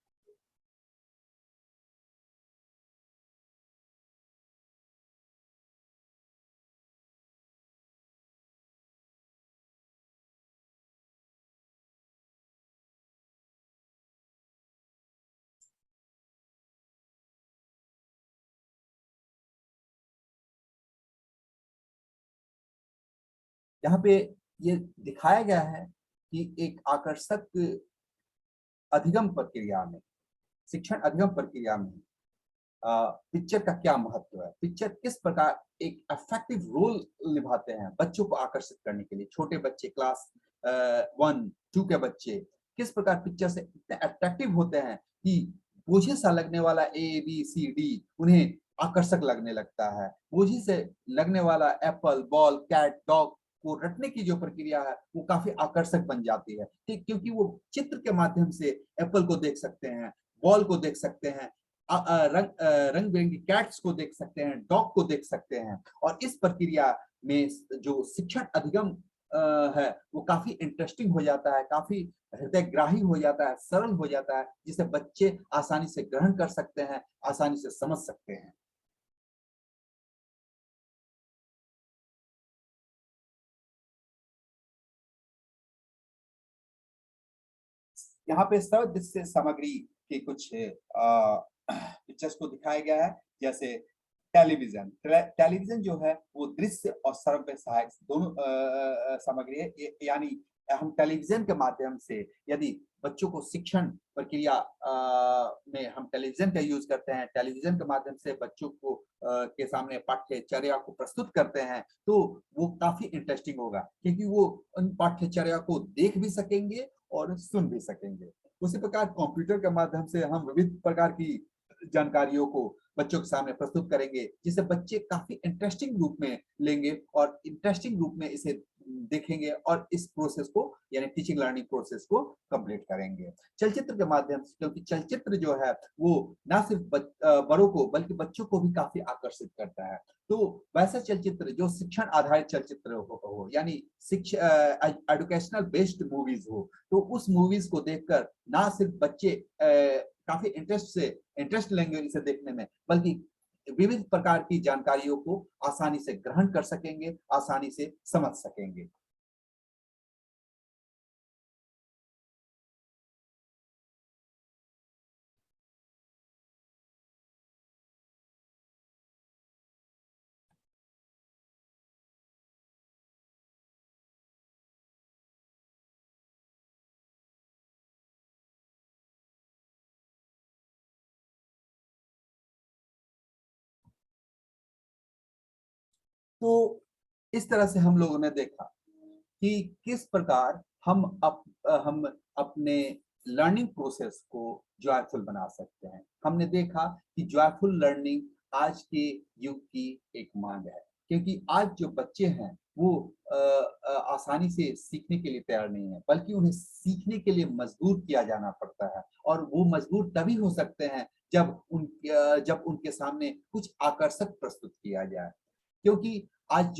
यहाँ पे ये दिखाया गया है कि एक आकर्षक अधिगम प्रक्रिया में, शिक्षण अधिगम प्रक्रिया में पिक्चर का क्या महत्व है, पिक्चर किस प्रकार एक इफेक्टिव रोल निभाते हैं बच्चों को आकर्षित करने के लिए। छोटे बच्चे क्लास 1-2 के बच्चे किस प्रकार पिक्चर से इतने अट्रैक्टिव होते हैं कि बोझे सा लगने वाला ABCD उन्हें आकर्षक लगने लगता है। बोझी से लगने वाला एप्पल, बॉल, कैट, डॉग को रटने की जो प्रक्रिया है वो काफी आकर्षक बन जाती है, ठीक, क्योंकि वो चित्र के माध्यम से एप्पल को देख सकते हैं, बॉल को देख सकते हैं, रंग बिरंगी कैट्स को देख सकते हैं, डॉग को देख सकते हैं। और इस प्रक्रिया में जो शिक्षण अधिगम है वो काफी इंटरेस्टिंग हो जाता है, काफी हृदयग्राही हो जाता है, सरल हो जाता है, जिसे बच्चे आसानी से ग्रहण कर सकते हैं, आसानी से समझ सकते हैं। यहाँ पे सर्व दृश्य सामग्री की कुछ पिक्चर्स को दिखाया गया है, जैसे टेलीविजन। टेलीविजन जो है वो दृश्य और श्रव्य सहायक दोनों सामग्री है, यानी हम टेलीविजन के माध्यम से यदि बच्चों को शिक्षण प्रक्रिया में हम टेलीविजन का यूज करते हैं, टेलीविजन के माध्यम से बच्चों को के सामने पाठ्यचर्या को प्रस्तुत करते हैं तो वो काफी इंटरेस्टिंग होगा, क्योंकि वो उन पाठ्यचर्या को देख भी सकेंगे और सुन भी सकेंगे। उसी प्रकार कंप्यूटर के माध्यम से हम विविध प्रकार की जानकारियों को बच्चों के सामने प्रस्तुत करेंगे, जिसे बच्चे काफी इंटरेस्टिंग रूप में लेंगे और इंटरेस्टिंग रूप में इसे देखेंगे और इस प्रोसेस को यानी टीचिंग लर्निंग प्रोसेस को कंप्लीट करेंगे। चलचित्र के माध्यम से, क्योंकि चलचित्र जो है वो ना सिर्फ बड़ों को बल्कि बच्चों को भी काफी आकर्षित करता है। तो वैसा चलचित्र जो शिक्षण आधारित चलचित्र हो यानी एजुकेशनल बेस्ड मूवीज हो, तो उस मूवीज को देखकर ना सिर्फ बच्चे काफी इंटरेस्ट लेंगे इसे देखने में, बल्कि विविध प्रकार की जानकारियों को आसानी से ग्रहण कर सकेंगे, आसानी से समझ सकेंगे। तो इस तरह से हम लोगों ने देखा कि किस प्रकार हम अपने लर्निंग प्रोसेस को जॉयफुल बना सकते हैं। हमने देखा कि जॉयफुल लर्निंग आज के युग की एक मांग है, क्योंकि आज जो बच्चे हैं वो आसानी से सीखने के लिए तैयार नहीं है, बल्कि उन्हें सीखने के लिए मजबूर किया जाना पड़ता है। और वो मजबूर तभी हो सकते हैं जब उनके सामने कुछ आकर्षक प्रस्तुत किया जाए, क्योंकि आज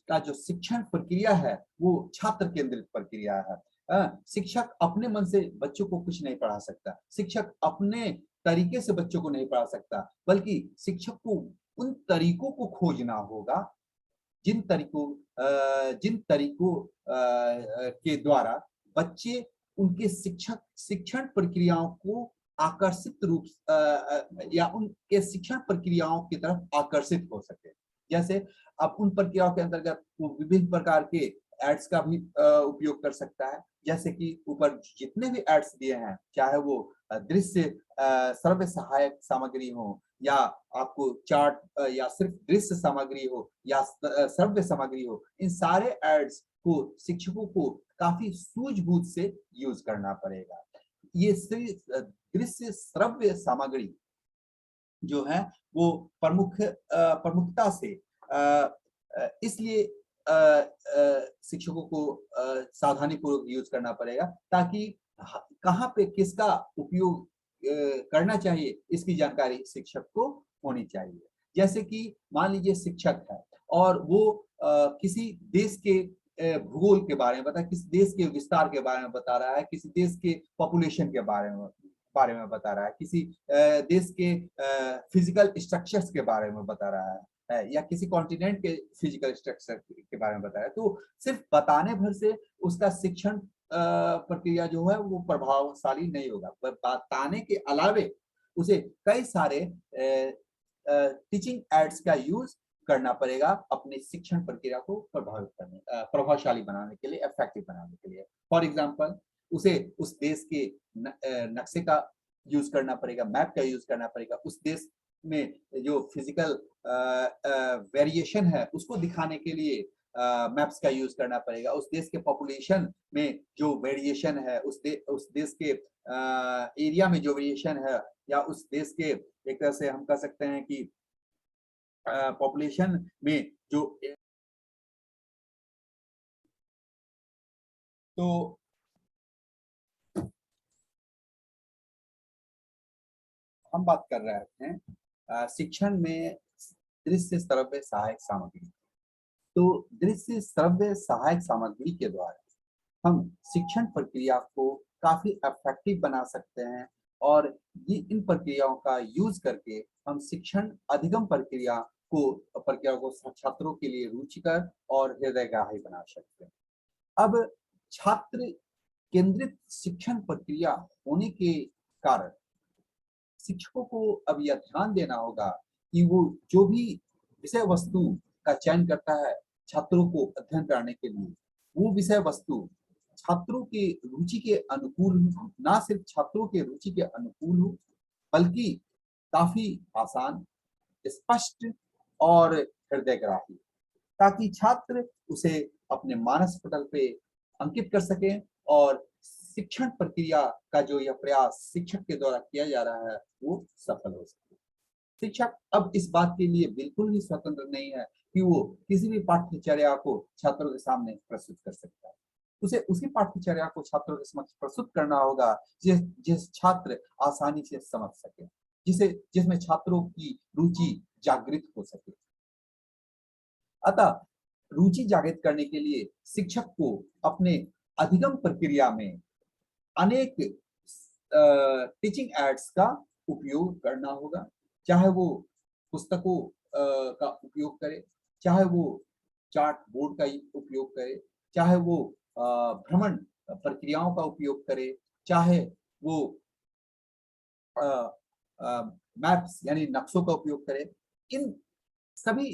का जो शिक्षण प्रक्रिया है वो छात्र केंद्रित प्रक्रिया है। शिक्षक अपने मन से बच्चों को कुछ नहीं पढ़ा सकता, शिक्षक अपने तरीके से बच्चों को नहीं पढ़ा सकता, बल्कि शिक्षक को उन तरीकों को खोजना होगा जिन तरीकों के द्वारा बच्चे उनके शिक्षण प्रक्रियाओं को आकर्षित रूप या उनके शिक्षण प्रक्रियाओं की तरफ आकर्षित हो सके। जैसे अब उन प्रक्रियाओं के अंतर्गत वो विभिन्न प्रकार के एड्स का भी उपयोग कर सकता है, जैसे कि ऊपर जितने भी एड्स दिए हैं, चाहे वो दृश्य श्रव्य सहायक सामग्री हो या आपको चार्ट या सिर्फ दृश्य सामग्री हो या श्रव्य सामग्री हो, इन सारे एड्स को शिक्षकों को काफी सूझबूझ से यूज करना पड़ेगा। ये दृश्य श्रव्य सामग्री जो है वो प्रमुखता से इसलिए शिक्षकों को सावधानी पूर्वक यूज करना पड़ेगा, ताकि कहाँ पे किसका उपयोग करना चाहिए इसकी जानकारी शिक्षक को होनी चाहिए। जैसे कि मान लीजिए शिक्षक है और वो किसी देश के भूगोल के बारे में बता, किसी देश के विस्तार के बारे में बता रहा है, किसी देश के पॉपुलेशन के बारे में बता रहा है, किसी देश के फिजिकल स्ट्रक्चर्स के बारे में बता रहा है, या किसी कॉन्टिनेंट के फिजिकल स्ट्रक्चर के बारे में बता रहा है, तो सिर्फ बताने भर से उसका शिक्षण प्रक्रिया जो है वो प्रभावशाली नहीं होगा। बताने के अलावे उसे कई सारे टीचिंग एड्स का यूज करना पड़ेगा अपने शिक्षण प्रक्रिया को प्रभावशाली बनाने के लिए, इफेक्टिव बनाने के लिए। फॉर एग्जांपल, उसे उस देश के नक्शे का यूज करना पड़ेगा, मैप का यूज करना पड़ेगा, उस देश में जो फिजिकल वेरिएशन है उसको दिखाने के लिए मैप्स का यूज करना पड़ेगा, उस देश के पॉपुलेशन में जो वेरिएशन है, उस देश के एरिया में जो वेरिएशन है, या उस देश के एक तरह से हम कह सकते हैं कि पॉपुलेशन में जो, तो हम बात कर रहे हैं शिक्षण में दृश्य श्रव्य सहायक सामग्री। तो दृश्य श्रव्य सहायक सामग्री के द्वारा हम शिक्षण प्रक्रिया को काफी इफेक्टिव बना सकते हैं, और ये इन प्रक्रियाओं का यूज करके हम शिक्षण अधिगम प्रक्रिया को छात्रों के लिए रुचिकर और हृदयग्राही बना सकते हैं। अब छात्र केंद्रित शिक्षण प्रक्रिया होने के कारण शिक्षकों को अब यह ध्यान देना होगा कि वो जो भी विषय वस्तु का चयन करता है छात्रों को अध्ययन कराने के लिए, वो विषय वस्तु छात्रों के रुचि के अनुकूल हो, ना सिर्फ छात्रों के रुचि के अनुकूल हो, बल्कि काफी आसान, स्पष्ट और हृदयग्राही, ताकि छात्र उसे अपने मानस पटल पे अंकित कर सके और शिक्षण प्रक्रिया का जो यह प्रयास शिक्षक के द्वारा किया जा रहा है वो सफल हो सके। शिक्षक अब इस बात के लिए बिल्कुल भी स्वतंत्र नहीं है कि वो किसी भी पाठ्यचर्या को छात्रों के सामने प्रस्तुत कर सकता है। उसे उसी पाठ्यचर्या को छात्रों के समक्ष प्रस्तुत करना होगा जिस छात्र आसानी से समझ सके, जिसमें छात्रों की रुचि जागृत हो सके। अतः रुचि जागृत करने के लिए शिक्षक को अपने अधिगम प्रक्रिया में अनेक टीचिंग एड्स का उपयोग करना होगा, चाहे वो पुस्तकों का उपयोग करे, चाहे वो चार्ट बोर्ड का उपयोग करे, चाहे वो भ्रमण प्रक्रियाओं का उपयोग करे, चाहे वो मैप्स यानी नक्शों का उपयोग करे। इन सभी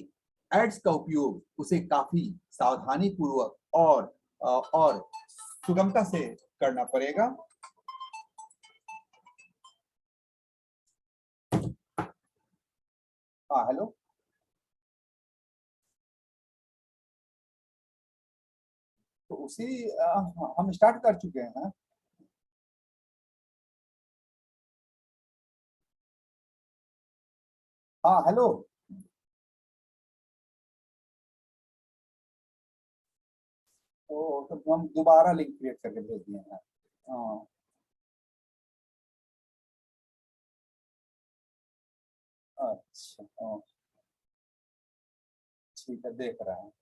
एड्स का उपयोग उसे काफी सावधानी पूर्वक और सुगमता से करना पड़ेगा। हाँ हेलो, तो उसी हम स्टार्ट कर चुके हैं। हाँ हेलो, तो हम दोबारा लिंक क्रिएट करके भेज दिए हैं। हाँ अच्छा, ठीक है, देख रहा हूँ।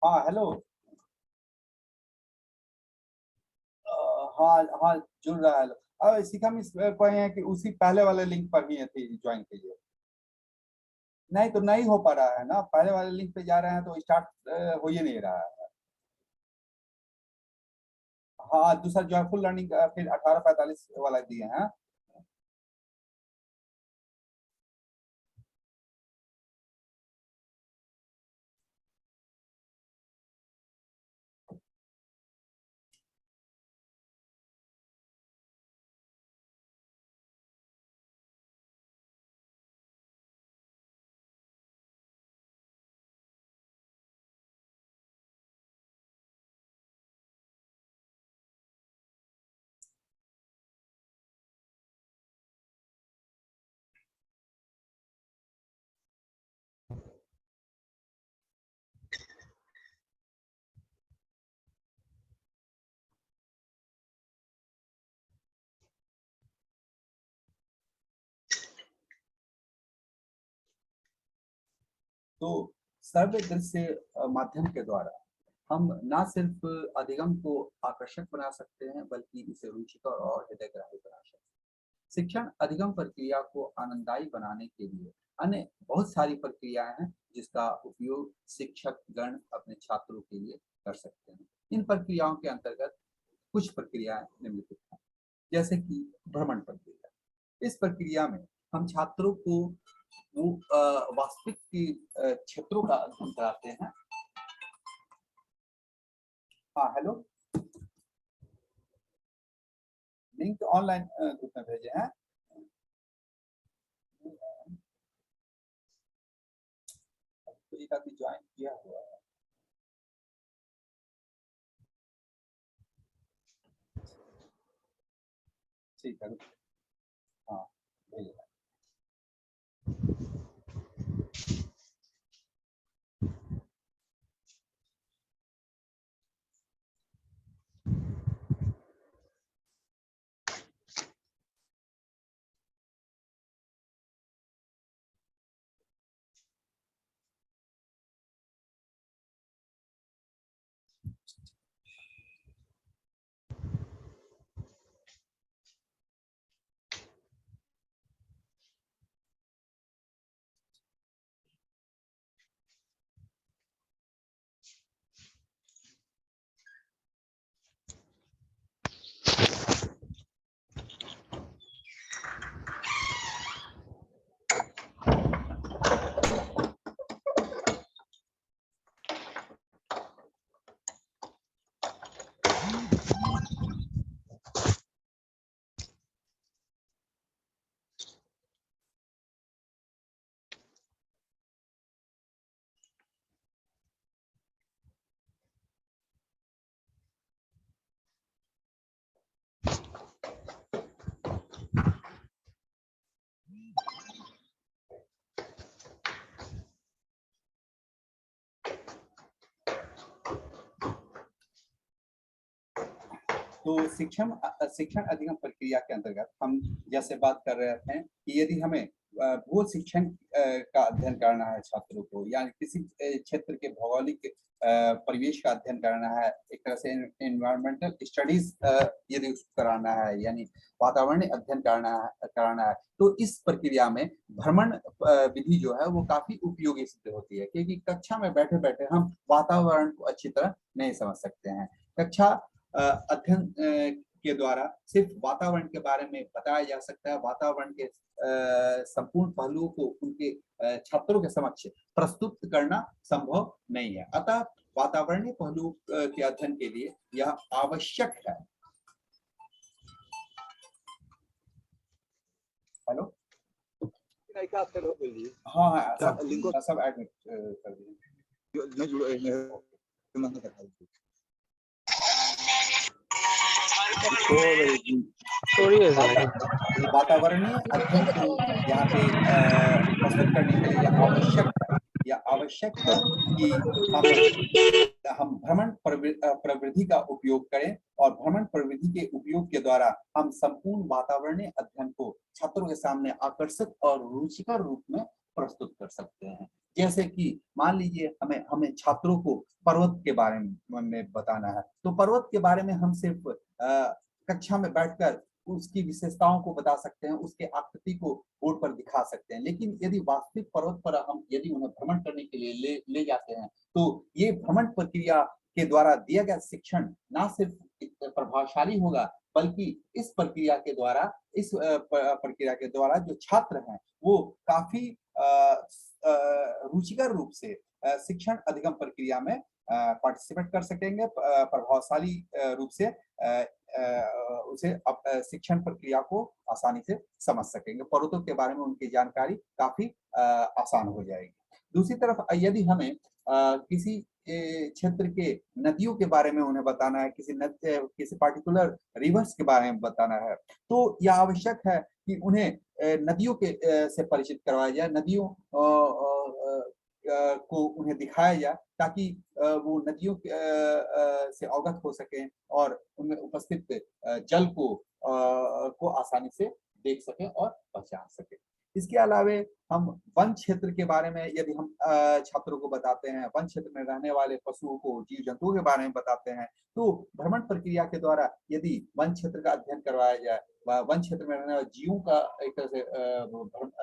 हाँ हेलो। हाँ हाँ जुड़ रहा है। अब शिखा मिस कहे हैं कि उसी पहले वाले लिंक पर ही थी, ज्वाइन कीजिए। नहीं तो नहीं हो पा रहा है ना, पहले वाले लिंक पे जा रहे हैं तो स्टार्ट हो ही नहीं रहा है। हाँ दूसरा जॉयफुल लर्निंग फिर 18:45 वाला दिए हैं। तो सर्व दृश्य माध्यम के द्वारा हम ना सिर्फ अधिगम को आकर्षक बना सकते हैं बल्कि इसे रुचिकर और हृदयग्राही बना सकते हैं। शिक्षण अधिगम प्रक्रिया को आनंददायी बनाने के लिए अन्य बहुत सारी प्रक्रियाएं हैं जिसका उपयोग शिक्षक गण अपने छात्रों के लिए कर सकते हैं। इन प्रक्रियाओं के अंतर्गत कुछ प्रक्रियाएं निम्नलिखित हैं, जैसे कि भ्रमण प्रक्रिया। इस प्रक्रिया में हम छात्रों को वो वास्तविक क्षेत्रों का अध्ययन कराते हैं। हाँ हेलो, लिंक ऑनलाइन ग्रुप में भेजे हैं। कोई का भी ज्वाइन किया हुआ है। ठीक है, हाँ भेजे। तो शिक्षण अधिगम प्रक्रिया के अंतर्गत हम जैसे बात कर रहे थे कि यदि हमें भू शिक्षण का अध्ययन करना है छात्रों को, यानी किसी क्षेत्र के भौगोलिक परिवेश का अध्ययन करना है, एक तरह से एनवायरमेंटल स्टडीज यदि उसको कराना है, यानी वातावरणीय अध्ययन कराना है, तो इस प्रक्रिया में भ्रमण विधि जो है वो काफी उपयोगी सिद्ध होती है, क्योंकि कक्षा में बैठे बैठे हम वातावरण को अच्छी तरह नहीं समझ सकते हैं। कक्षा अध्ययन के द्वारा सिर्फ वातावरण के बारे में बताया जा सकता है, वातावरण के संपूर्ण पहलुओं को उनके छात्रों के समक्ष प्रस्तुत करना संभव नहीं है। अतः वातावरणीय पहलुओं के अध्ययन के लिए यह आवश्यक है। हेलो, हाँ हाँ सब एडमिट कर दीजिए। वातावरणीय अध्ययन को यहाँ पे प्रस्तुत करने के लिए यह आवश्यक है कि हम भ्रमण प्रवृत्ति का उपयोग करें, और भ्रमण प्रवृत्ति के उपयोग के द्वारा हम संपूर्ण वातावरणीय अध्ययन को छात्रों के सामने आकर्षक और रुचिकर रूप में प्रस्तुत कर सकते हैं। जैसे कि मान लीजिए हमें हमें छात्रों को पर्वत के बारे में बताना है, तो पर्वत के बारे में हम सिर्फ कक्षा में बैठकर उसकी विशेषताओं को बता सकते हैं, उसके आकृति को बोर्ड पर दिखा सकते हैं, लेकिन यदि वास्तविक पर्वत पर हम यदि उन्हें भ्रमण करने के लिए ले जाते हैं, तो ये भ्रमण प्रक्रिया के द्वारा दिया गया शिक्षण ना सिर्फ प्रभावशाली होगा, बल्कि इस प्रक्रिया के द्वारा जो छात्र हैं वो काफी रुचिकर रूप से शिक्षण अधिगम प्रक्रिया में पार्टिसिपेट कर सकेंगे, प्रभावशाली रूप से उसे शिक्षण प्रक्रिया को आसानी से समझ सकेंगे, पर्वतों के बारे में उनकी जानकारी काफी आसान हो जाएगी। दूसरी तरफ यदि हमें किसी क्षेत्र के नदियों के बारे में उन्हें बताना है, किसी पार्टिकुलर रिवर्स के बारे में बताना है, तो यह आवश्यक है कि उन्हें नदियों के से परिचित करवाया जाए, नदियों को उन्हें दिखाया जाए, ताकि वो नदियों से अवगत हो सकें और उनमें उपस्थित जल को आसानी से देख सकें और पहचान सकें। इसके अलावे हम वन क्षेत्र के बारे में यदि हम छात्रों को बताते हैं, वन क्षेत्र में रहने वाले पशुओं को, जीव जंतुओं के बारे में बताते हैं, तो भ्रमण प्रक्रिया के द्वारा यदि वन क्षेत्र का अध्ययन करवाया जाए, वन क्षेत्र में रहने वाले जीवों का एक तरह से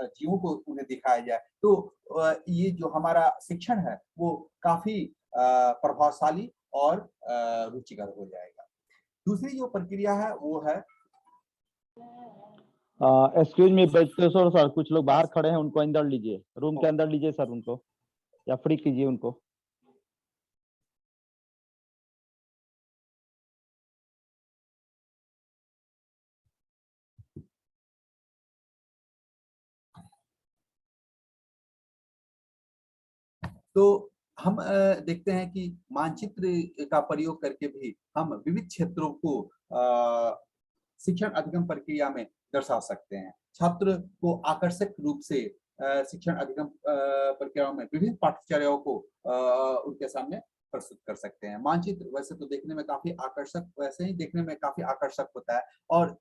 जीवों को उन्हें दिखाया जाए, तो ये जो हमारा शिक्षण है वो काफी प्रभावशाली और रुचिकर हो जाएगा। दूसरी जो प्रक्रिया है वो है एक्सक्यूज मी सर, कुछ लोग बाहर खड़े हैं, उनको अंदर लीजिए, रूम के अंदर लीजिए सर उनको, या फ्री कीजिए उनको। तो हम देखते हैं कि मानचित्र का प्रयोग करके भी हम विविध क्षेत्रों को शिक्षण अधिगम प्रक्रिया में दर्शा सकते हैं। छात्र को आकर्षक रूप से शिक्षण अधिगम प्रक्रियाओं में विभिन्न पाठ्यचर्याओं को उनके सामने प्रस्तुत कर सकते हैं। मानचित्र वैसे तो देखने में काफी आकर्षक, वैसे ही देखने में काफी आकर्षक होता है, और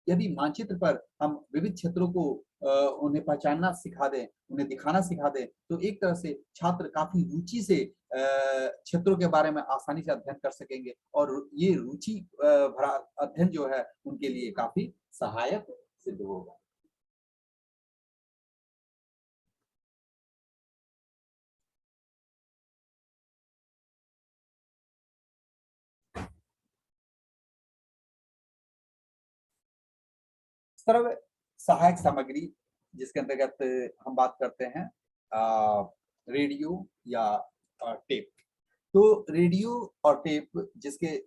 यदि मानचित्र पर हम विविध क्षेत्रों को उन्हें पहचानना सिखा दें, उन्हें दिखाना सिखा दें, तो एक तरह से छात्र काफी रुचि से क्षेत्रों के बारे में आसानी से अध्ययन कर सकेंगे, और ये रुचि भरा अध्ययन जो है उनके लिए काफी सहायक सिद्ध होगा। सर्व सहायक सामग्री जिसके अंतर्गत हम बात करते हैं रेडियो या टेप। तो रेडियो और टेप जिसके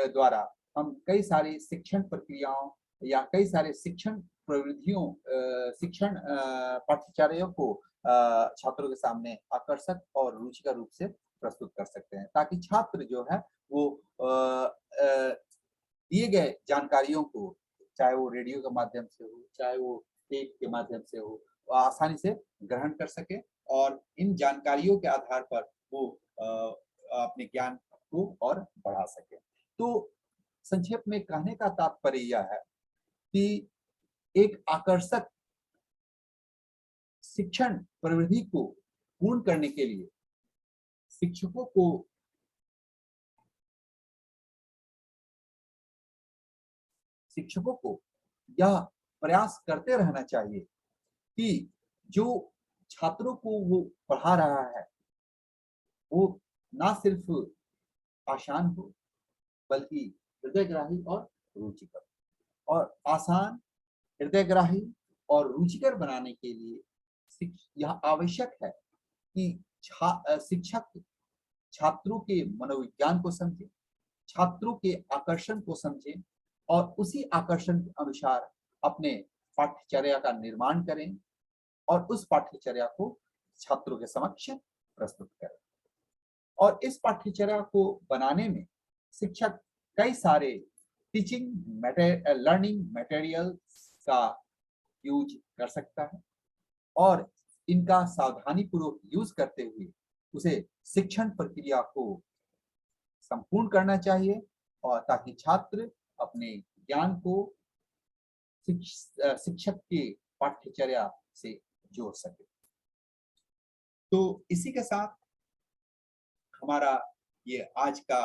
द्वारा हम कई सारी शिक्षण प्रक्रियाओं या कई सारे शिक्षण प्रविधियों, शिक्षण पाठ्यचर्याओं को छात्रों के सामने आकर्षक और रुचिकर रूप से प्रस्तुत कर सकते हैं, ताकि छात्र जो है वो दिए गए जानकारियों को, चाहे वो रेडियो के माध्यम से हो, चाहे वो टेप के माध्यम से हो, आसानी से ग्रहण कर सके, और इन जानकारियों के आधार पर वो अपने ज्ञान को और बढ़ा सके। तो संक्षेप में कहने का तात्पर्य यह है कि एक आकर्षक शिक्षण प्रविधि को पूर्ण करने के लिए शिक्षकों को यह प्रयास करते रहना चाहिए कि जो छात्रों को वो पढ़ा रहा है वो ना सिर्फ आसान हो, बल्कि हृदयग्राही और रुचिकर। और आसान, हृदयग्राही और रुचिकर बनाने के लिए यह आवश्यक है कि शिक्षक छात्रों के मनोविज्ञान को समझे, छात्रों के आकर्षण को समझे, और उसी आकर्षण के अनुसार अपने पाठ्यचर्या का निर्माण करें और उस पाठ्यचर्या को छात्रों के समक्ष प्रस्तुत करें। और इस पाठ्यचर्या को बनाने में शिक्षक कई सारे लर्निंग मटेरियल्स का यूज कर सकता है, और इनका सावधानी पूर्वक यूज करते हुए उसे शिक्षण प्रक्रिया को संपूर्ण करना चाहिए, और ताकि छात्र अपने ज्ञान को शिक्षक के पाठ्यचर्या से जोड़ सके। तो इसी के साथ हमारा ये आज का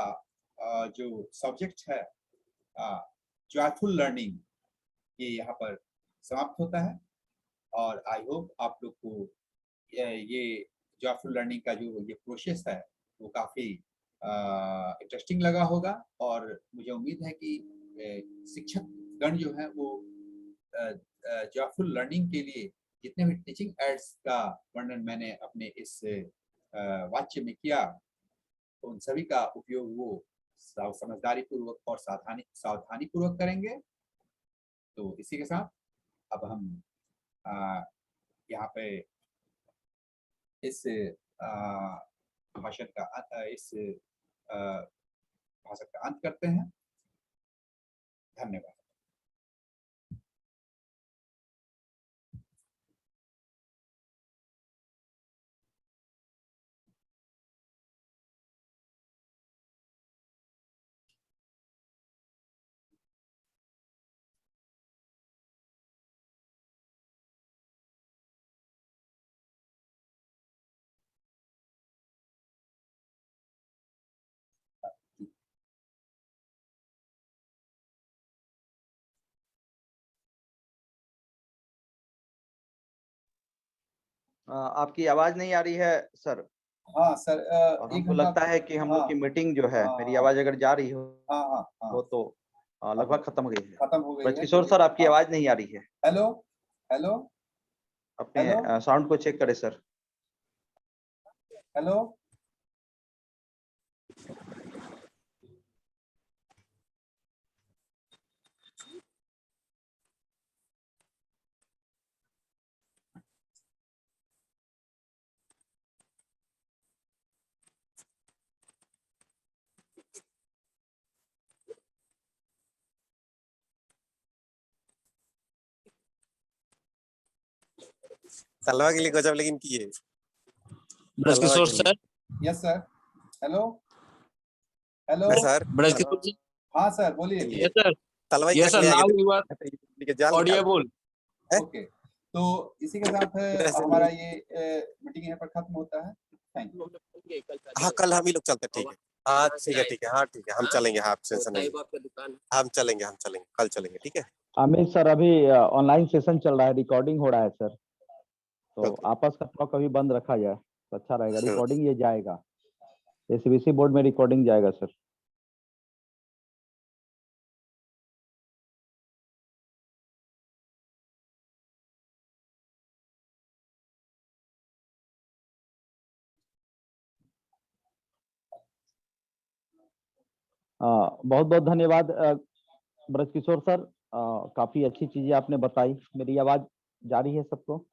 जो सब्जेक्ट है जॉयफुल लर्निंग, ये यहाँ पर समाप्त होता है। और आई होप आप लोग को ये जॉयफुल लर्निंग का जो ये प्रोसेस है वो काफ़ी इंटरेस्टिंग लगा होगा। और मुझे उम्मीद है कि शिक्षक गण जो है वो जॉयफुल लर्निंग के लिए जितने भी टीचिंग एड्स का वर्णन मैंने अपने इस वाक्य में किया, तो उन सभी का उपयोग वो समझदारी पूर्वक और सावधानी पूर्वक करेंगे। तो इसी के साथ अब हम यहाँ पे इस भाषण का अंत करते हैं। धन्यवाद। आपकी आवाज नहीं आ रही है सर। हाँ सर, और हमको लगता है कि हम लोग की मीटिंग जो है, मेरी आवाज अगर जा रही हो तो लगभग खत्म हो गई है। खत्म हो गई है। ब्रजकिशोर सर, आपकी आवाज नहीं आ रही है। हेलो हेलो अपने साउंड को चेक करें सर। हेलो तलवा के लिए गजब लेकिन किए। Brajkishor sir. Yes sir. Hello hello sir Brajkishor ji. हाँ सर बोलिए। Yes sir. तलवा yes sir, now you are जाल ऑडिबल। ओके, तो इसी के साथ हमारा ये मीटिंग यहाँ पर खत्म होता है। Thank you. हाँ, कल हम ही लोग चलते। ठीक है, हाँ ठीक है, ठीक है, हाँ ठीक है, हम चलेंगे। हाँ, टेंशन नहीं, हम चलेंगे, कल चलेंगे। ठीक है अमित सर, अभी ऑनलाइन सेशन चल रहा है, रिकॉर्डिंग हो रहा है सर, तो आपस का टॉक अभी बंद रखा जाए तो अच्छा रहेगा। रिकॉर्डिंग ये जाएगा, एसबीसी बोर्ड में रिकॉर्डिंग जाएगा सर। बहुत बहुत धन्यवाद ब्रजकिशोर सर, काफी अच्छी चीजें आपने बताई। मेरी आवाज जा रही है सबको?